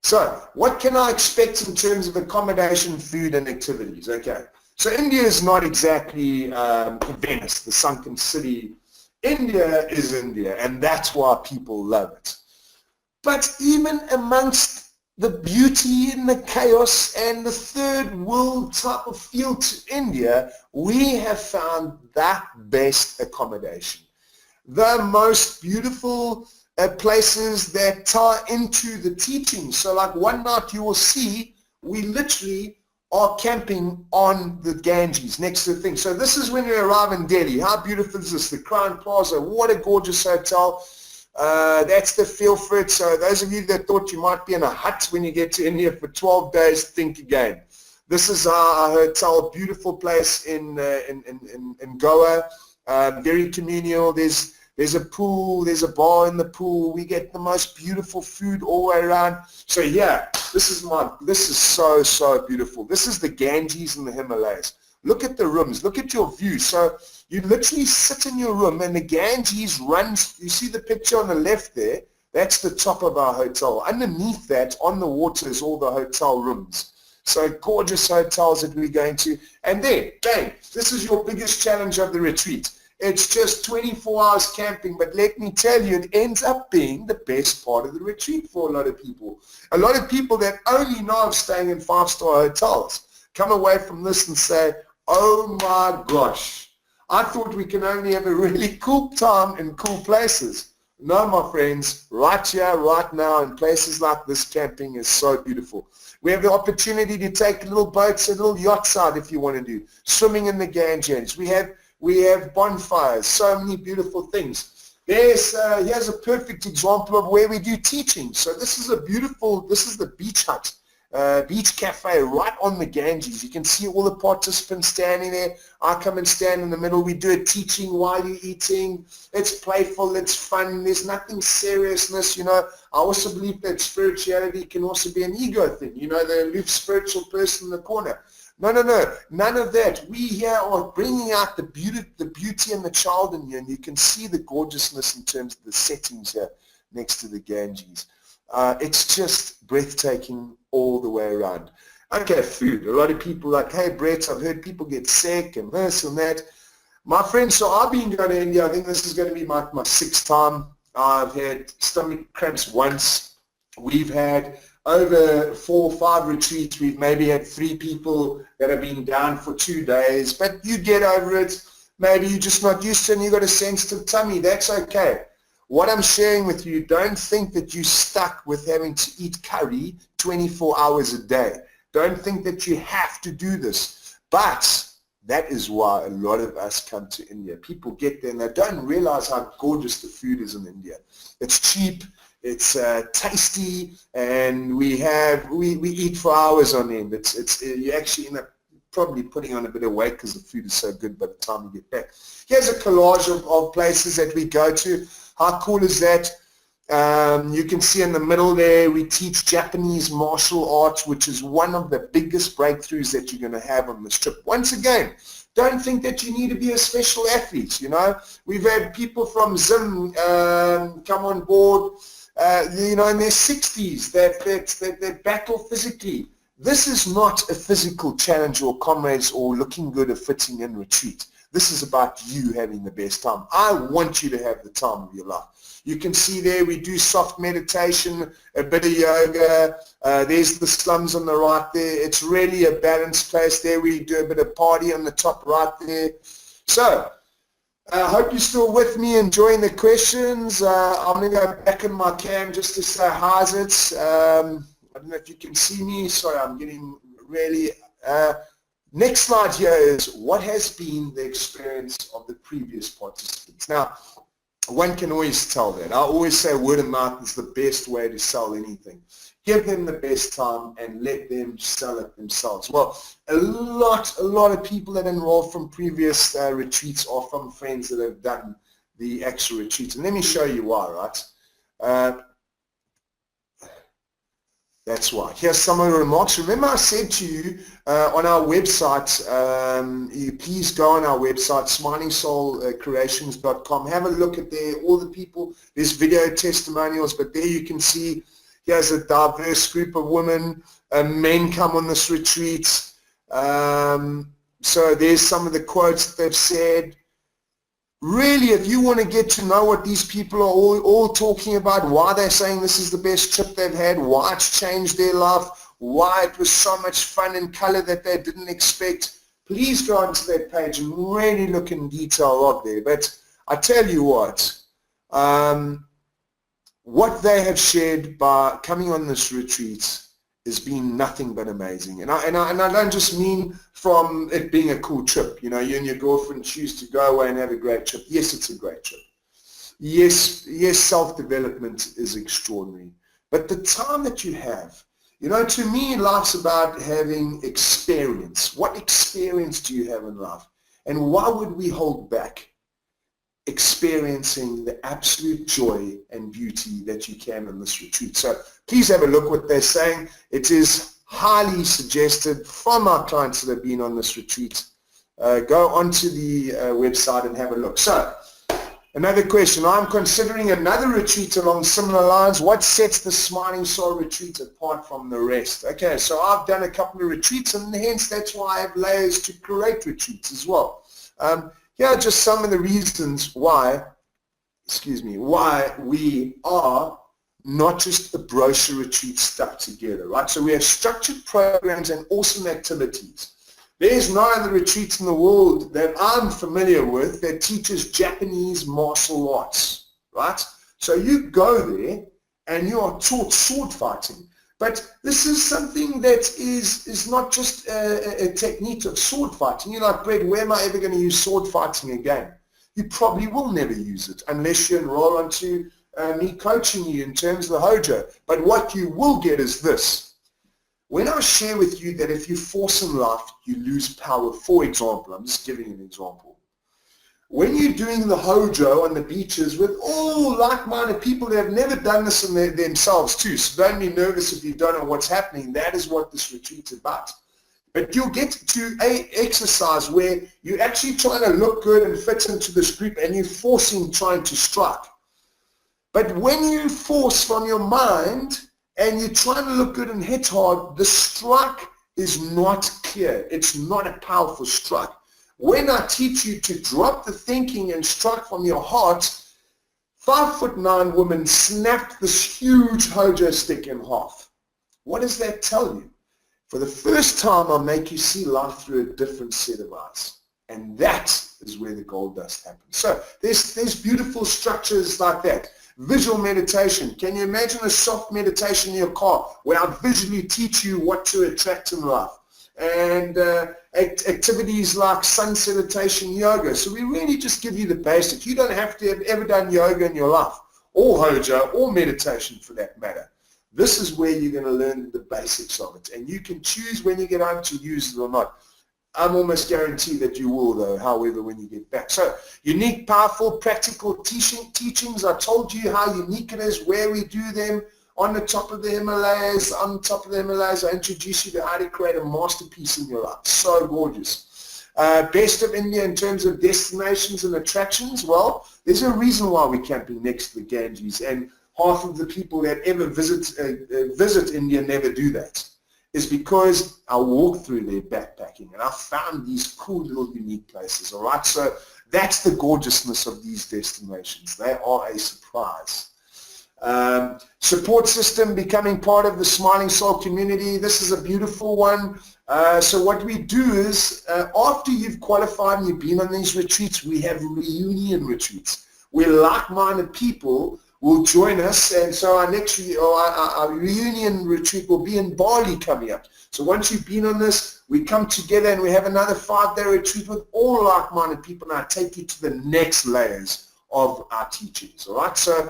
So what can I expect in terms of accommodation, food, and activities? Okay. So India is not exactly Venice, the sunken city. India is India, and that's why people love it. But even amongst the beauty and the chaos and the third world type of feel to India, we have found that best accommodation. The most beautiful places that tie into the teaching. So like one night you will see, we literally are camping on the Ganges next to the thing. So this is when you arrive in Delhi. How beautiful is this? The Crown Plaza. What a gorgeous hotel. That's the feel for it. So those of you that thought you might be in a hut when you get to India for 12 days, think again. This is our hotel, beautiful place in Goa, very communal. There's a pool, there's a bar in the pool. We get the most beautiful food all the way around. So yeah, this is so beautiful. This is the Ganges in the Himalayas. Look at the rooms, look at your view. So you literally sit in your room and the Ganges runs, you see the picture on the left there? That's the top of our hotel. Underneath that, on the water, is all the hotel rooms. So gorgeous hotels that we're going to. And then, bang, this is your biggest challenge of the retreat. It's just 24 hours camping, but let me tell you, it ends up being the best part of the retreat for a lot of people. A lot of people that only know of staying in 5-star hotels come away from this and say, oh my gosh, I thought we can only have a really cool time in cool places. No, my friends, right here, right now, in places like this, camping is so beautiful. We have the opportunity to take little boats and little yachts out if you want to do. Swimming in the Ganges. We have bonfires, so many beautiful things. Here's a perfect example of where we do teaching. So this is the beach hut. Beach cafe right on the Ganges. You can see all the participants standing there. I come and stand in the middle. We do a teaching while you're eating. It's playful, it's fun. There's nothing seriousness, I also believe that spirituality can also be an ego thing. The aloof spiritual person in the corner. No, none of that. We here are bringing out the beauty and the child in you, and you can see the gorgeousness in terms of the settings here next to the Ganges. It's just breathtaking all the way around. Okay, food. A lot of people are like, hey, Brett, I've heard people get sick and this and that. My friends, so I've been going to India. I think this is going to be my 6th time. I've had stomach cramps once. We've had over 4 or 5 retreats. We've maybe had 3 people that have been down for 2 days. But you get over it. Maybe you're just not used to it and you've got a sensitive tummy. That's okay. What I'm sharing with you, don't think that you're stuck with having to eat curry 24 hours a day. Don't think that you have to do this. But that is why a lot of us come to India. People get there and they don't realize how gorgeous the food is in India. It's cheap, it's tasty, and we eat for hours on end. You actually end up probably putting on a bit of weight because the food is so good by the time you get back. Here's a collage of places that we go to. How cool is that? You can see in the middle there, we teach Japanese martial arts, which is one of the biggest breakthroughs that you're going to have on this trip. Once again, don't think that you need to be a special athlete, you know. We've had people from Zim come on board, you know, in their 60s that battle physically. This is not a physical challenge or comrades or looking good or fitting in retreat. This is about you having the best time. I want you to have the time of your life. You can see there we do soft meditation, a bit of yoga. There's the slums on the right there. It's really a balanced place there. We do a bit of party on the top right there. So I hope you're still with me, enjoying the questions. I'm going to go back in my cam just to say hi. I don't know if you can see me. Sorry, I'm getting really... next slide here is what has been the experience of the previous participants. Now, one can always tell that. I always say word of mouth is the best way to sell anything. Give them the best time and let them sell it themselves. Well, a lot of people that enroll from previous retreats are from friends that have done the actual retreats. And let me show you why, right? That's why. Here's some of the remarks. Remember I said to you on our website, you please go on our website, smilingsoulcreations.com. Have a look at there, all the people. There's video testimonials, but there you can see here's a diverse group of women. Men come on this retreat. So there's some of the quotes that they've said. Really, if you want to get to know what these people are all talking about, why they're saying this is the best trip they've had, why it's changed their life, why it was so much fun and color that they didn't expect, please go onto that page and really look in detail up there. But I tell you what they have shared by coming on this retreat has been nothing but amazing. And I don't just mean from it being a cool trip. You know, you and your girlfriend choose to go away and have a great trip. Yes, it's a great trip. Yes, self-development is extraordinary. But the time that you have, you know, to me, life's about having experience. What experience do you have in life? And why would we hold back experiencing the absolute joy and beauty that you can in this retreat? So please have a look what they're saying. It is highly suggested from our clients that have been on this retreat. Go onto the website and have a look. So another question. I'm considering another retreat along similar lines. What sets the Smiling Soul retreat apart from the rest? Okay, so I've done a couple of retreats, and hence that's why I have layers to create retreats as well. Here are just some of the reasons why we are not just a brochure retreat stuck together, right? So we have structured programs and awesome activities. There's no other retreats in the world that I'm familiar with that teaches Japanese martial arts, right? So you go there and you are taught sword fighting. But this is something that is not just a technique of sword fighting. You're like, Brett, where am I ever going to use sword fighting again? You probably will never use it unless you enroll onto me coaching you in terms of the Hojo. But what you will get is this. When I share with you that if you force in life, you lose power, for example, I'm just giving an example. When you're doing the Hojo on the beaches with all like-minded people that have never done this themselves too, so don't be nervous if you don't know what's happening. That is what this retreat's about. But you'll get to an exercise where you're actually trying to look good and fit into this group, and you're forcing trying to strike. But when you force from your mind and you're trying to look good and hit hard, the strike is not clear. It's not a powerful strike. When I teach you to drop the thinking and strike from your heart, 5'9" woman snapped this huge Hojo stick in half. What does that tell you? For the first time, I'll make you see life through a different set of eyes. And that is where the gold dust happens. So there's beautiful structures like that. Visual meditation. Can you imagine a soft meditation in your car where I visually teach you what to attract in life? And activities like sun salutation yoga. So we really just give you the basics. You don't have to have ever done yoga in your life, or Hojo, or meditation for that matter. This is where you're going to learn the basics of it, and you can choose when you get home to use it or not. I'm almost guaranteed that you will, though, however, when you get back. So, unique, powerful, practical teachings. I told you how unique it is, where we do them, on the top of the Himalayas. On top of the Himalayas, I introduce you to how to create a masterpiece in your life. So gorgeous. Best of India in terms of destinations and attractions. Well, there's a reason why we're camping next to the Ganges, and half of the people that ever visit India never do that. Is because I walked through their backpacking and I found these cool little unique places, all right? So that's the gorgeousness of these destinations. They are a surprise. Support system, becoming part of the Smiling Soul community. This is a beautiful one. So what we do is, after you've qualified and you've been on these retreats, we have reunion retreats where like-minded people will join us, and so our next our reunion retreat will be in Bali coming up. So once you've been on this, we come together and we have another 5-day retreat with all like-minded people, and I take you to the next layers of our teachings. All right, so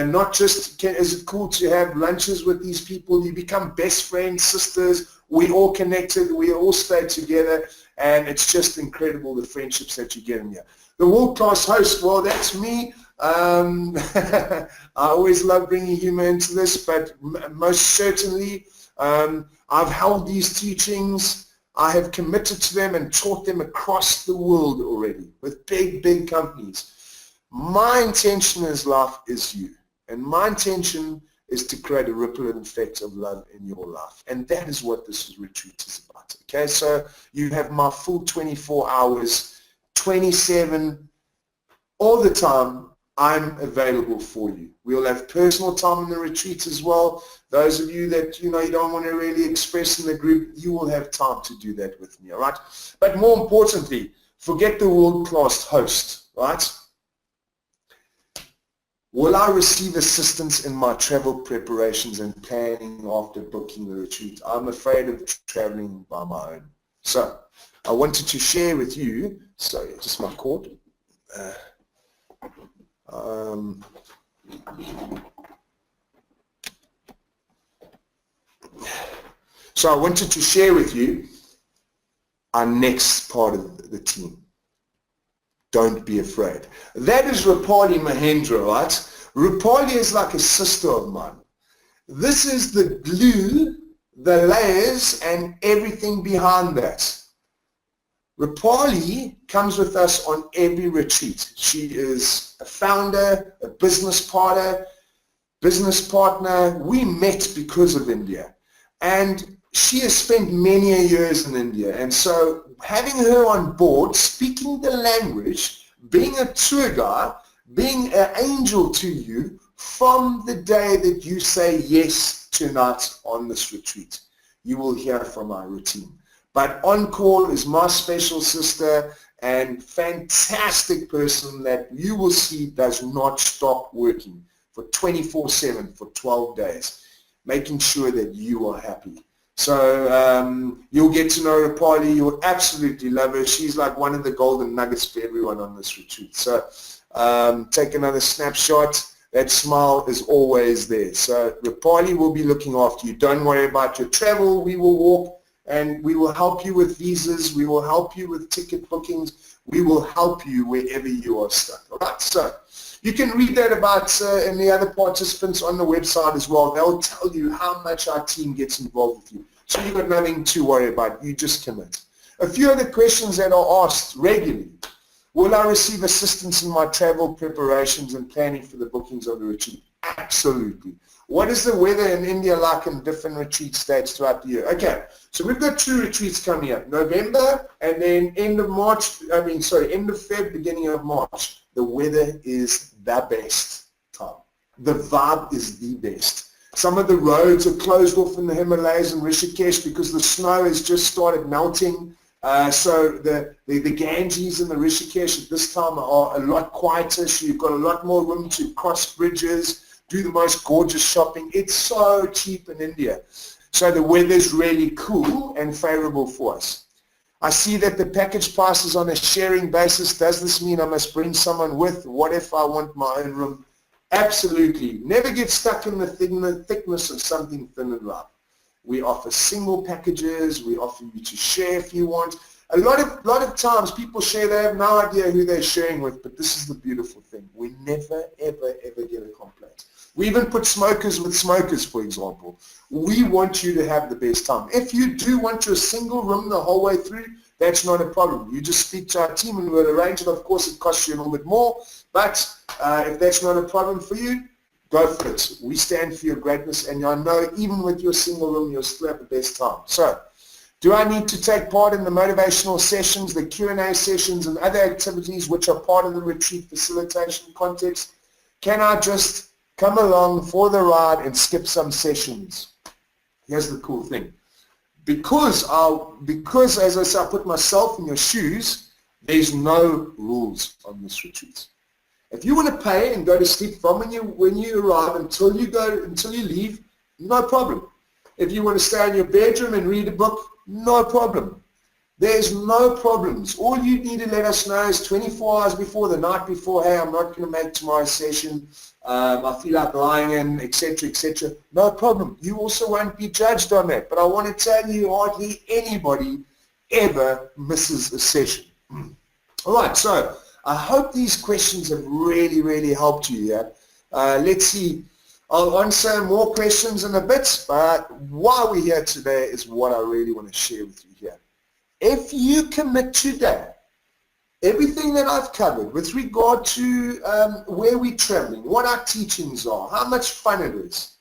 not just is it cool to have lunches with these people, you become best friends, sisters, we all connected, we all stay together, and it's just incredible the friendships that you get in here. The world-class host, well, that's me. I always love bringing humor into this, but most certainly I've held these teachings, I have committed to them and taught them across the world already with big companies. My intention in life is you, and my intention is to create a ripple effect of love in your life, and that is what this retreat is about. Okay, so you have my full 24 hours, 27, all the time. I'm available for you. We'll have personal time in the retreat as well. Those of you that you don't want to really express in the group, you will have time to do that with me, all right? But more importantly, forget the world-class host, right? Will I receive assistance in my travel preparations and planning after booking the retreat? I'm afraid of traveling by my own. So I wanted to share with you, sorry, just my cord. So I wanted to share with you our next part of the team. Don't be afraid. That is Rupali Mahendra, right? Rupali is like a sister of mine. This is the glue, the layers, and everything behind that. Rupali comes with us on every retreat. She is a founder, a business partner. We met because of India. And she has spent many years in India. And so having her on board, speaking the language, being a tour guide, being an angel to you from the day that you say yes tonight on this retreat, you will hear from our routine. But on call is my special sister and fantastic person that you will see does not stop working for 24/7 for 12 days, making sure that you are happy. So you'll get to know Rupali. You'll absolutely love her. She's like one of the golden nuggets for everyone on this retreat. So take another snapshot. That smile is always there. So Rupali will be looking after you. Don't worry about your travel. We will walk and we will help you with visas. We will help you with ticket bookings. We will help you wherever you are stuck. All right. So you can read that about and the other participants on the website as well. They'll tell you how much our team gets involved with you. So you've got nothing to worry about. You just commit. A few other questions that are asked regularly. Will I receive assistance in my travel preparations and planning for the bookings of the retreat? Absolutely. What is the weather in India like in different retreat states throughout the year? Okay, so we've got 2 retreats coming up. November and then end of Feb, beginning of March. The weather is the best time. The vibe is the best. Some of the roads are closed off in the Himalayas and Rishikesh because the snow has just started melting. So the Ganges and the Rishikesh at this time are a lot quieter, so you've got a lot more room to cross bridges, do the most gorgeous shopping. It's so cheap in India. So the weather's really cool and favorable for us. I see that the package price is on a sharing basis. Does this mean I must bring someone with? What if I want my own room? Absolutely. Never get stuck in the thickness of something thin in life. We offer single packages. We offer you to share if you want. A lot of times people share, they have no idea who they're sharing with, but this is the beautiful thing. We never, ever, ever get a complaint. We even put smokers with smokers, for example. We want you to have the best time. If you do want your single room the whole way through, that's not a problem. You just speak to our team and we'll arrange it. Of course, it costs you a little bit more, but if that's not a problem for you, go for it. We stand for your greatness, and I know even with your single room, you'll still have the best time. So, do I need to take part in the motivational sessions, the Q&A sessions, and other activities which are part of the retreat facilitation context? Can I just come along for the ride and skip some sessions? Here's the cool thing. Because as I say, I put myself in your shoes, there's no rules on this retreat. If you want to pay and go to sleep from when you arrive until you leave, no problem. If you want to stay in your bedroom and read a book, no problem. There's no problems. All you need to let us know is 24 hours before, the night before, hey, I'm not going to make tomorrow's session. I feel like lying in, etc., etc. No problem. You also won't be judged on that. But I want to tell you, hardly anybody ever misses a session. All right, so I hope these questions have really, really helped you here. Let's see. I'll answer more questions in a bit, but why we're here today is what I really want to share with you here. If you commit today, everything that I've covered with regard to where we're traveling, what our teachings are, how much fun it is,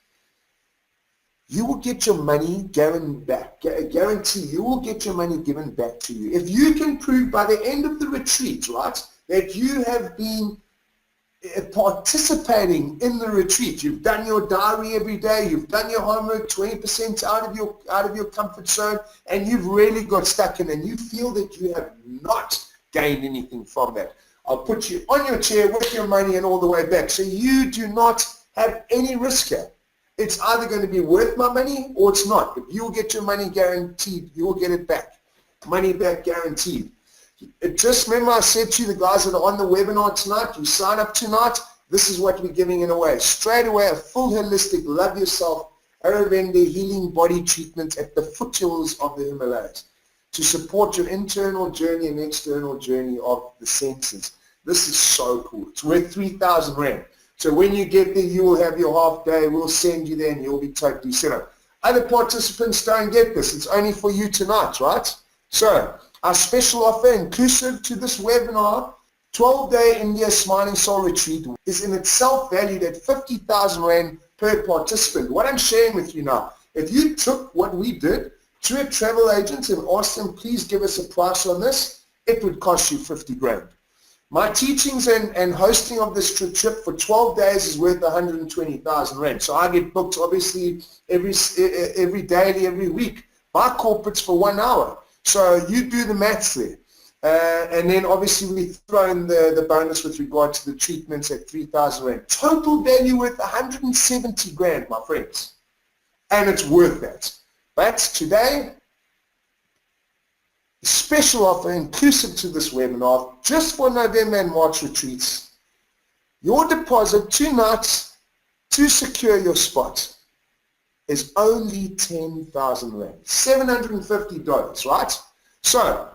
you will get your money guarantee you will get your money given back to you. If you can prove by the end of the retreat, right, that you have been participating in the retreat, you've done your diary every day, you've done your homework 20% out of your comfort zone, and you've really got stuck in, and you feel that you have not gained anything from that, I'll put you on your chair with your money and all the way back. So you do not have any risk here. It's either going to be worth my money or it's not. But you'll get your money guaranteed. You will get it back. Money back guaranteed. Just remember I said to you, the guys that are on the webinar tonight, you sign up tonight, this is what we're giving it away. Straight away, a full holistic love yourself Ayurveda healing body treatment at the foothills of the Himalayas to support your internal journey and external journey of the senses. This is so cool. It's worth 3,000 Rand. So when you get there, you will have your half day. We'll send you there and you'll be totally set up. Other participants don't get this. It's only for you tonight, right? So our special offer inclusive to this webinar, 12-day India Smiling Soul Retreat, is in itself valued at 50,000 Rand per participant. What I'm sharing with you now, if you took what we did to a travel agent and asked them, please give us a price on this, it would cost you 50 grand. My teachings and hosting of this trip for 12 days is worth 120,000 Rand. So I get booked obviously every daily, every week by corporates for 1 hour. So you do the maths there. And then obviously we throw in the bonus with regard to the treatments at 3,000 Rand. Total value worth 170 grand, my friends. And it's worth that. But today, special offer inclusive to this webinar, just for November and March retreats, your deposit 2 nights to secure your spot is only 10,000 Rand, $750, right? So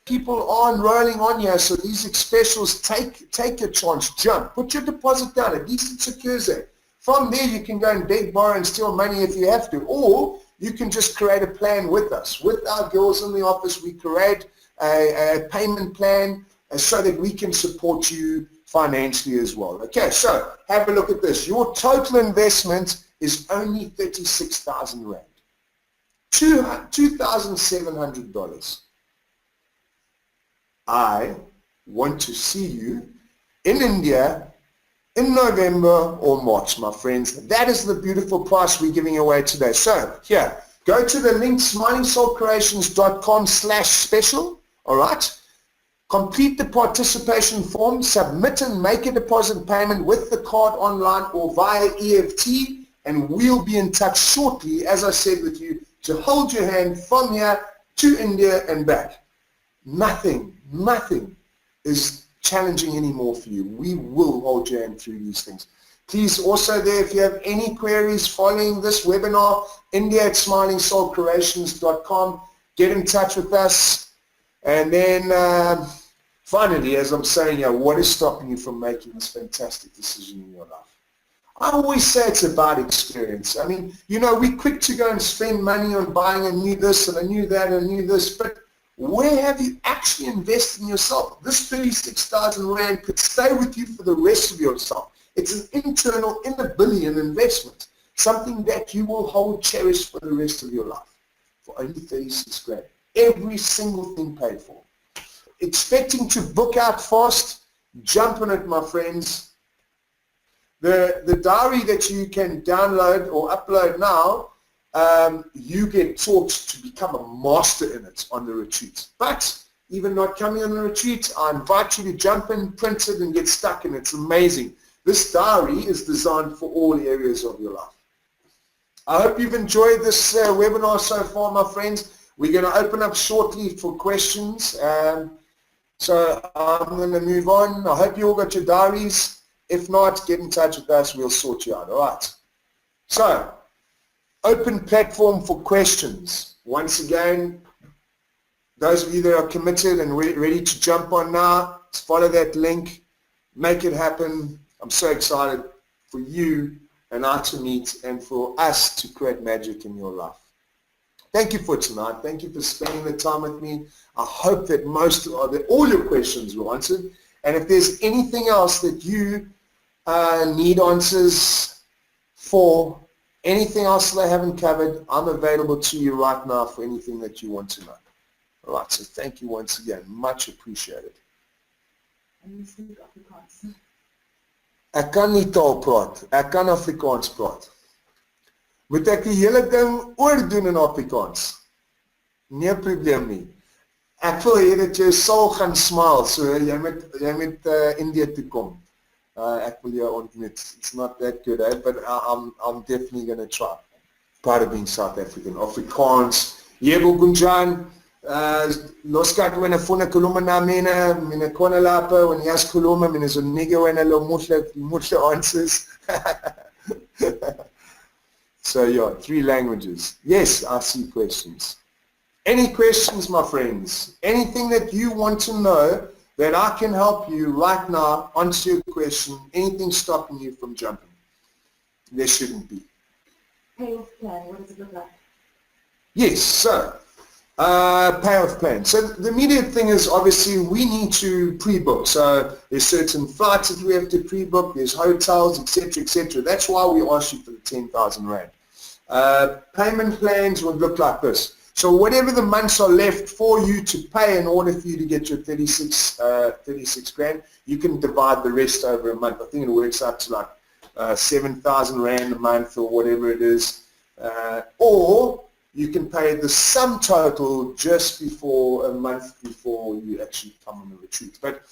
people are enrolling on here, so these specials, take a chance, jump, put your deposit down, at least it secures it. From there you can go and beg, borrow and steal money if you have to, or you can just create a plan with us. With our girls in the office, we create a payment plan so that we can support you financially as well. Okay, so have a look at this. Your total investment is only 36,000 Rand, $2,700. I want to see you in India in November or March, my friends. That is the beautiful price we're giving away today. So here, go to the link smilingsoulcreations.com/special, all right? Complete the participation form, submit and make a deposit payment with the card online or via EFT, and we'll be in touch shortly, as I said with you, to hold your hand from here to India and back. Nothing is challenging anymore for you. We will hold your hand through these things. Please also there, if you have any queries following this webinar, India@smilingsoulcreations.com, get in touch with us. And then finally, as I'm saying here, what is stopping you from making this fantastic decision in your life? I always say it's about experience. I mean, you know, we're quick to go and spend money on buying a new this and a new that and a new this, but where have you actually invested in yourself? This 36,000 Rand could stay with you for the rest of your life. It's an internal, in the billion investment, something that you will hold cherished for the rest of your life for only 36 grand. Every single thing paid for. Expecting to book out fast, jump on it, my friends. The diary that you can download or upload now, you get taught to become a master in it on the retreat. But even not coming on the retreat, I invite you to jump in, print it, and get stuck in it. It's amazing. This diary is designed for all areas of your life. I hope you've enjoyed this webinar so far, my friends. We're going to open up shortly for questions. So I'm going to move on. I hope you all got your diaries. If not, get in touch with us. We'll sort you out. All right. So, open platform for questions. Once again, those of you that are committed and ready to jump on now, follow that link. Make it happen. I'm so excited for you and I to meet and for us to create magic in your life. Thank you for tonight. Thank you for spending the time with me. I hope that all your questions were answered. And if there's anything else that you need answers for, anything else that I haven't covered, I'm available to you right now for anything that you want to know. All right, so thank you once again. Much appreciated. Ek kan nie taal praat. Ek kan Afrikaans praat. Moet ek die hele ding oordoen in Afrikaans? Nee probleem nie. Ek wil hê dat jy sal gaan smile, so jy moet India toe kom. Ek wil jou ontmoet. It's not that good, but I'm definitely going to try. Part of being South African. Afrikaans. Yebo Gunjan. Loskak wena funa kuluma na mina kona lapa when yas kuluma mina so nigga wena lo mutle answers. So yeah, 3 languages. Yes, I see questions. Any questions, my friends? Anything that you want to know that I can help you right now answer your question? Anything stopping you from jumping? There shouldn't be. Payoff plan, what does it look like? Yes, so payoff plan. So the immediate thing is obviously we need to pre-book. So there's certain flights that we have to pre-book, there's hotels, etc., etc. That's why we asked you for the 10,000 Rand. Payment plans would look like this. So whatever the months are left for you to pay in order for you to get your 36 grand, you can divide the rest over a month. I think it works out to like 7,000 Rand a month or whatever it is. Or you can pay the sum total just before a month before you actually come on the retreat. But,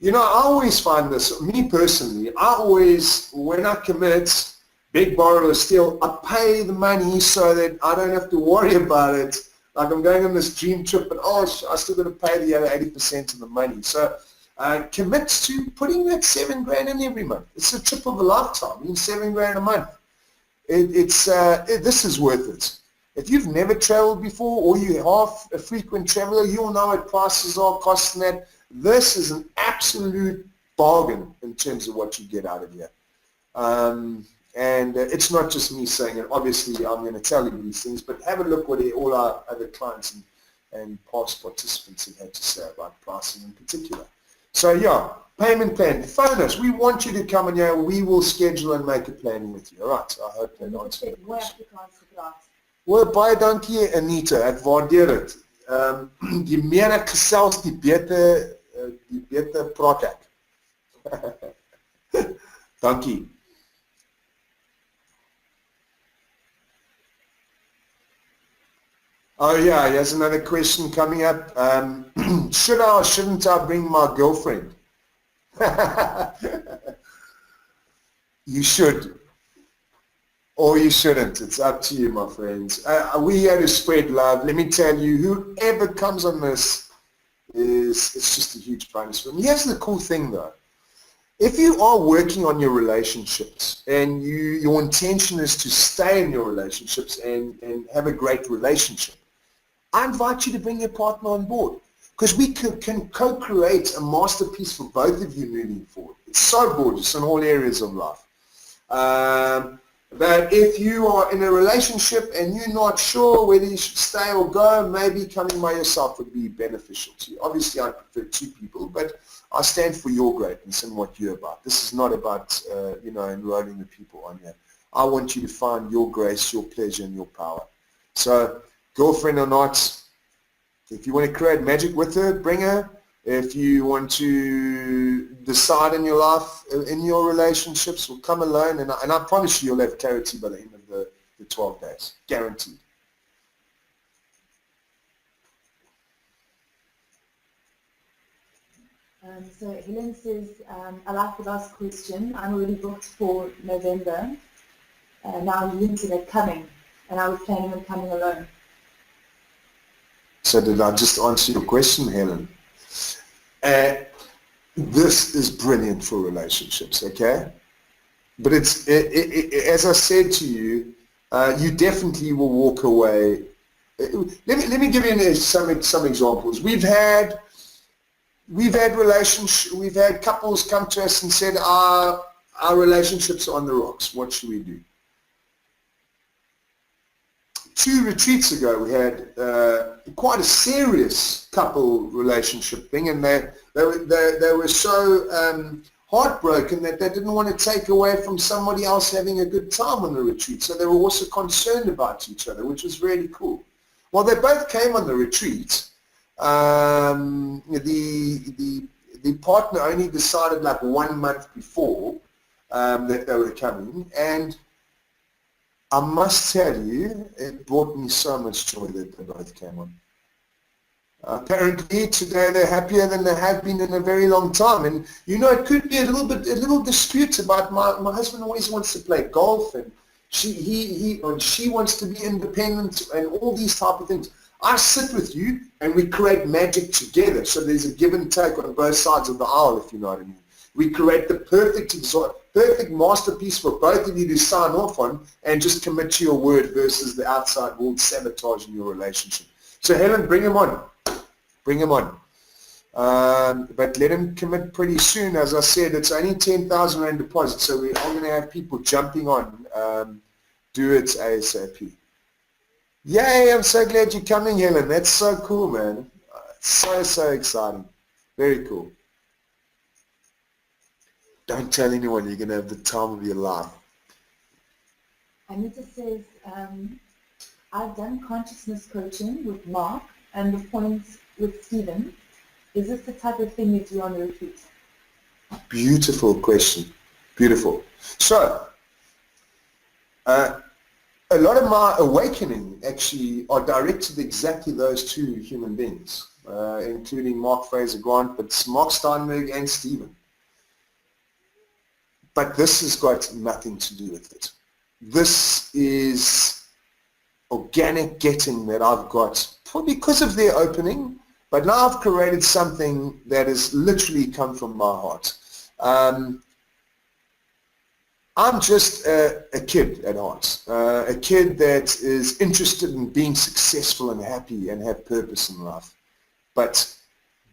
you know, I always find this, me personally, I always, when I commit, big borrower still, I pay the money so that I don't have to worry about it. Like I'm going on this dream trip, but I still got to pay the other 80% of the money. So commit to putting that 7 grand in every month. It's a trip of a lifetime. I mean, 7 grand a month. This is worth it. If you've never traveled before or you are a frequent traveler, you'll know what prices are costing that. This is an absolute bargain in terms of what you get out of here. And it's not just me saying it. Obviously, I'm going to tell you these things, but have a look what all our other clients and past participants have had to say about pricing in particular. So yeah, payment plan. Phone us. We want you to come in here. We will schedule and make a plan with you. All right. I hope that answers the question. Well, baie dankie Anita, ek waardeer dit. Die meer ek gesels, die beter praat ek. Dankie. Oh yeah, here's another question coming up. Should I or shouldn't I bring my girlfriend? You should. Or you shouldn't. It's up to you, my friends. We here to spread love. Let me tell you, whoever comes on this, it's just a huge bonus for them. Here's the cool thing, though. If you are working on your relationships and your intention is to stay in your relationships and have a great relationship, I invite you to bring your partner on board. because we can co-create a masterpiece for both of you moving forward. It's so gorgeous in all areas of life. But if you are in a relationship and you're not sure whether you should stay or go, maybe coming by yourself would be beneficial to you. Obviously, I prefer two people, but I stand for your greatness and what you're about. This is not about, enrolling the people on you. I want you to find your grace, your pleasure, and your power. So, girlfriend or not, if you want to create magic with her, bring her. If you want to decide in your life, in your relationships, will come alone, and I promise you, you'll have clarity by the end of the 12 days, guaranteed. So Helen says, I like the last question. I'm already booked for November. Now I'm hinting at coming, and I was planning on coming alone. So did I just answer your question, Helen? This is brilliant for relationships, okay? But it's as I said to you, you definitely will walk away. Let me give you some examples. We've had couples come to us and said our relationships are on the rocks. What should we do? 2 retreats ago, we had quite a serious couple relationship thing, and they were so heartbroken that they didn't want to take away from somebody else having a good time on the retreat. So they were also concerned about each other, which was really cool. Well, they both came on the retreat. The partner only decided like 1 month before that they were coming, and I must tell you, it brought me so much joy that they both came on. Apparently today they're happier than they have been in a very long time, and it could be a little dispute about my husband always wants to play golf, and she wants to be independent, and all these type of things. I sit with you and we create magic together, so there's a give and take on both sides of the aisle, if you know what I mean. We create the perfect masterpiece for both of you to sign off on and just commit to your word versus the outside world sabotaging your relationship. So Helen, bring him on. Bring him on. But let him commit pretty soon. As I said, it's only 10,000 Rand deposit, so we are going to have people jumping on. Do it ASAP. Yay, I'm so glad you're coming, Helen. That's so cool, man. So exciting. Very cool. Don't tell anyone, you're going to have the time of your life. Anita says, I've done consciousness coaching with Mark and the points with Stephen. Is this the type of thing you do on the retreat? Beautiful question. Beautiful. So, a lot of my awakening actually are directed exactly those 2 human beings, including Mark Fraser Grant, but Mark Steinberg and Stephen. But this has got nothing to do with it. This is organic getting that I've got because of their opening, but now I've created something that has literally come from my heart. I'm just a kid at heart, a kid that is interested in being successful and happy and have purpose in life, but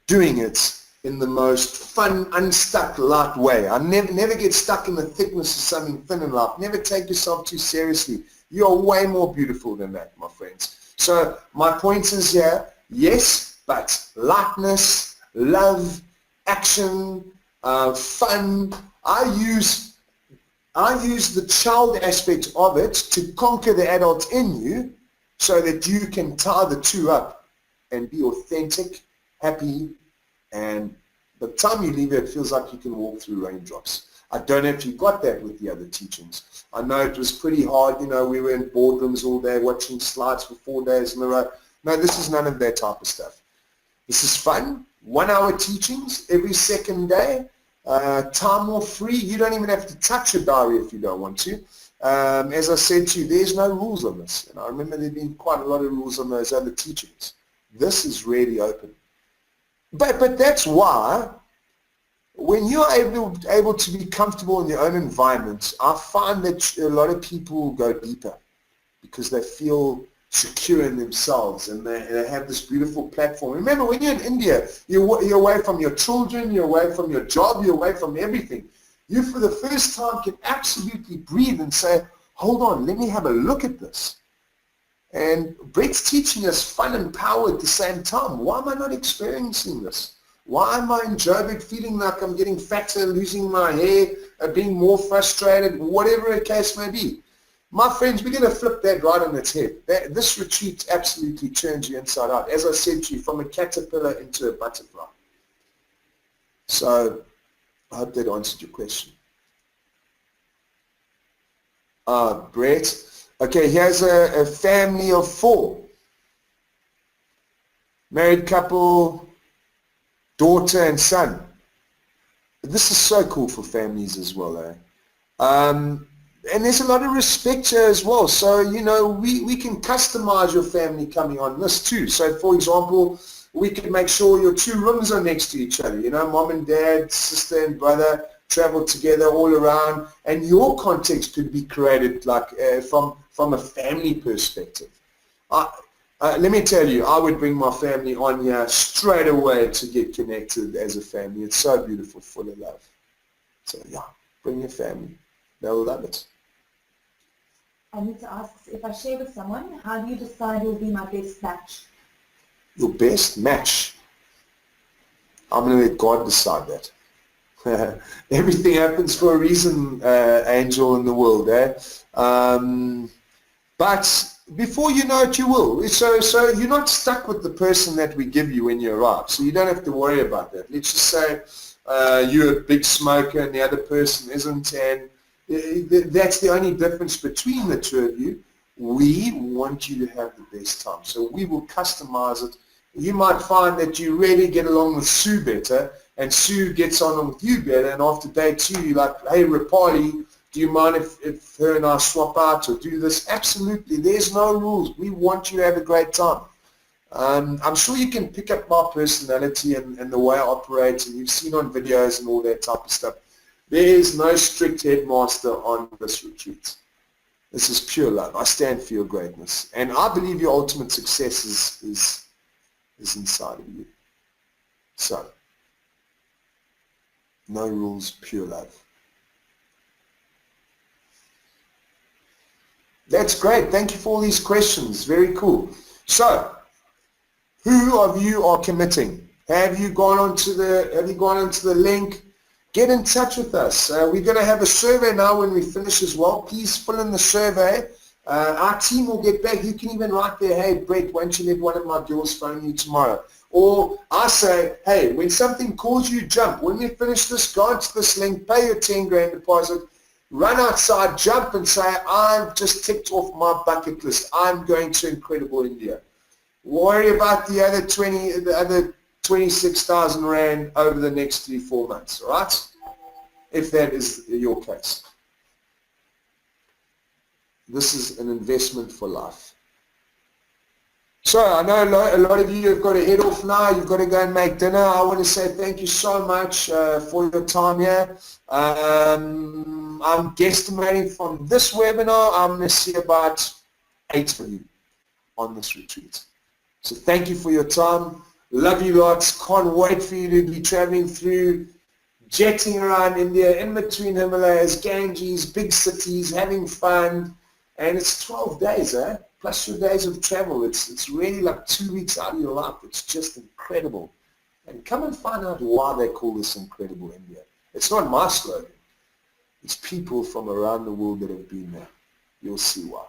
doing it in the most fun, unstuck, light way. I never get stuck in the thickness of something thin in life. Never take yourself too seriously. You are way more beautiful than that, my friends. So my point is here, yes, but lightness, love, action, fun. I use the child aspect of it to conquer the adult in you so that you can tie the 2 up and be authentic, happy, and by the time you leave it feels like you can walk through raindrops. I don't know if you got that with the other teachings. I know it was pretty hard, we were in boardrooms all day watching slides for 4 days in a row. No, this is none of that type of stuff. This is fun, 1 hour teachings every second day, time off free. You don't even have to touch a diary if you don't want to. As I said to you, there's no rules on this. And I remember there being quite a lot of rules on those other teachings. This is really open. But that's why when you're able to be comfortable in your own environment, I find that a lot of people go deeper because they feel secure in themselves, and they have this beautiful platform. Remember, when you're in India, you're away from your children, you're away from your job, you're away from everything. You, for the first time, can absolutely breathe and say, hold on, let me have a look at this. And Brett's teaching us fun and power at the same time. Why am I not experiencing this? Why am I in Joburg feeling like I'm getting fatter, losing my hair, being more frustrated, whatever the case may be? My friends, we're going to flip that right on its head. This retreat absolutely turns you inside out. As I said to you, from a caterpillar into a butterfly. So I hope that answered your question. Brett. Okay, here's a family of 4. Married couple, daughter and son. This is so cool for families as well, eh? And there's a lot of respect here as well. So, you know, we can customize your family coming on this too. So, for example, we can make sure your 2 rooms are next to each other. You know, mom and dad, sister and brother travel together all around. And your context could be created like from a family perspective. Let me tell you, I would bring my family on here straight away to get connected as a family. It's so beautiful, full of love. So, yeah, bring your family. They'll love it. I need to ask, if I share with someone, how do you decide who will be my best match? Your best match? I'm going to let God decide that. Everything happens for a reason, Angel, in the world. But before you know it, you will. So you're not stuck with the person that we give you when you arrive. So you don't have to worry about that. Let's just say you're a big smoker and the other person isn't, and that's the only difference between the 2 of you. We want you to have the best time. So we will customize it. You might find that you really get along with Sue better, and Sue gets on with you better, and after day 2, you're like, hey, Rapali, do you mind if her and I swap out or do this? Absolutely. There's no rules. We want you to have a great time. I'm sure you can pick up my personality and the way I operate, and you've seen on videos and all that type of stuff. There is no strict headmaster on this retreat. This is pure love. I stand for your greatness. And I believe your ultimate success is inside of you. So, no rules, pure love. That's great. Thank you for all these questions. Very cool. So, who of you are committing? Have you gone onto the link? Get in touch with us. We're going to have a survey now when we finish as well. Please fill in the survey. Our team will get back. You can even write there, hey, Brett, why don't you let one of my girls phone you tomorrow? Or I say, hey, when something calls you, jump. When we finish this, go onto this link, pay your 10 grand deposit, run outside, jump and say, I've just ticked off my bucket list. I'm going to incredible India. Worry about the other 26,000 Rand over the next 3-4 months, all right? If that is your case. This is an investment for life. So I know a lot of you have got to head off now. You've got to go and make dinner. I want to say thank you so much for your time here. I'm guesstimating from this webinar, I'm going to see about 8 of you on this retreat. So thank you for your time. Love you lots. Can't wait for you to be traveling through, jetting around India, in between Himalayas, Ganges, big cities, having fun. And it's 12 days, plus your days of travel. It's really like 2 weeks out of your life. It's just incredible. And come and find out why they call this incredible India. It's not my slogan. It's people from around the world that have been there. You'll see why.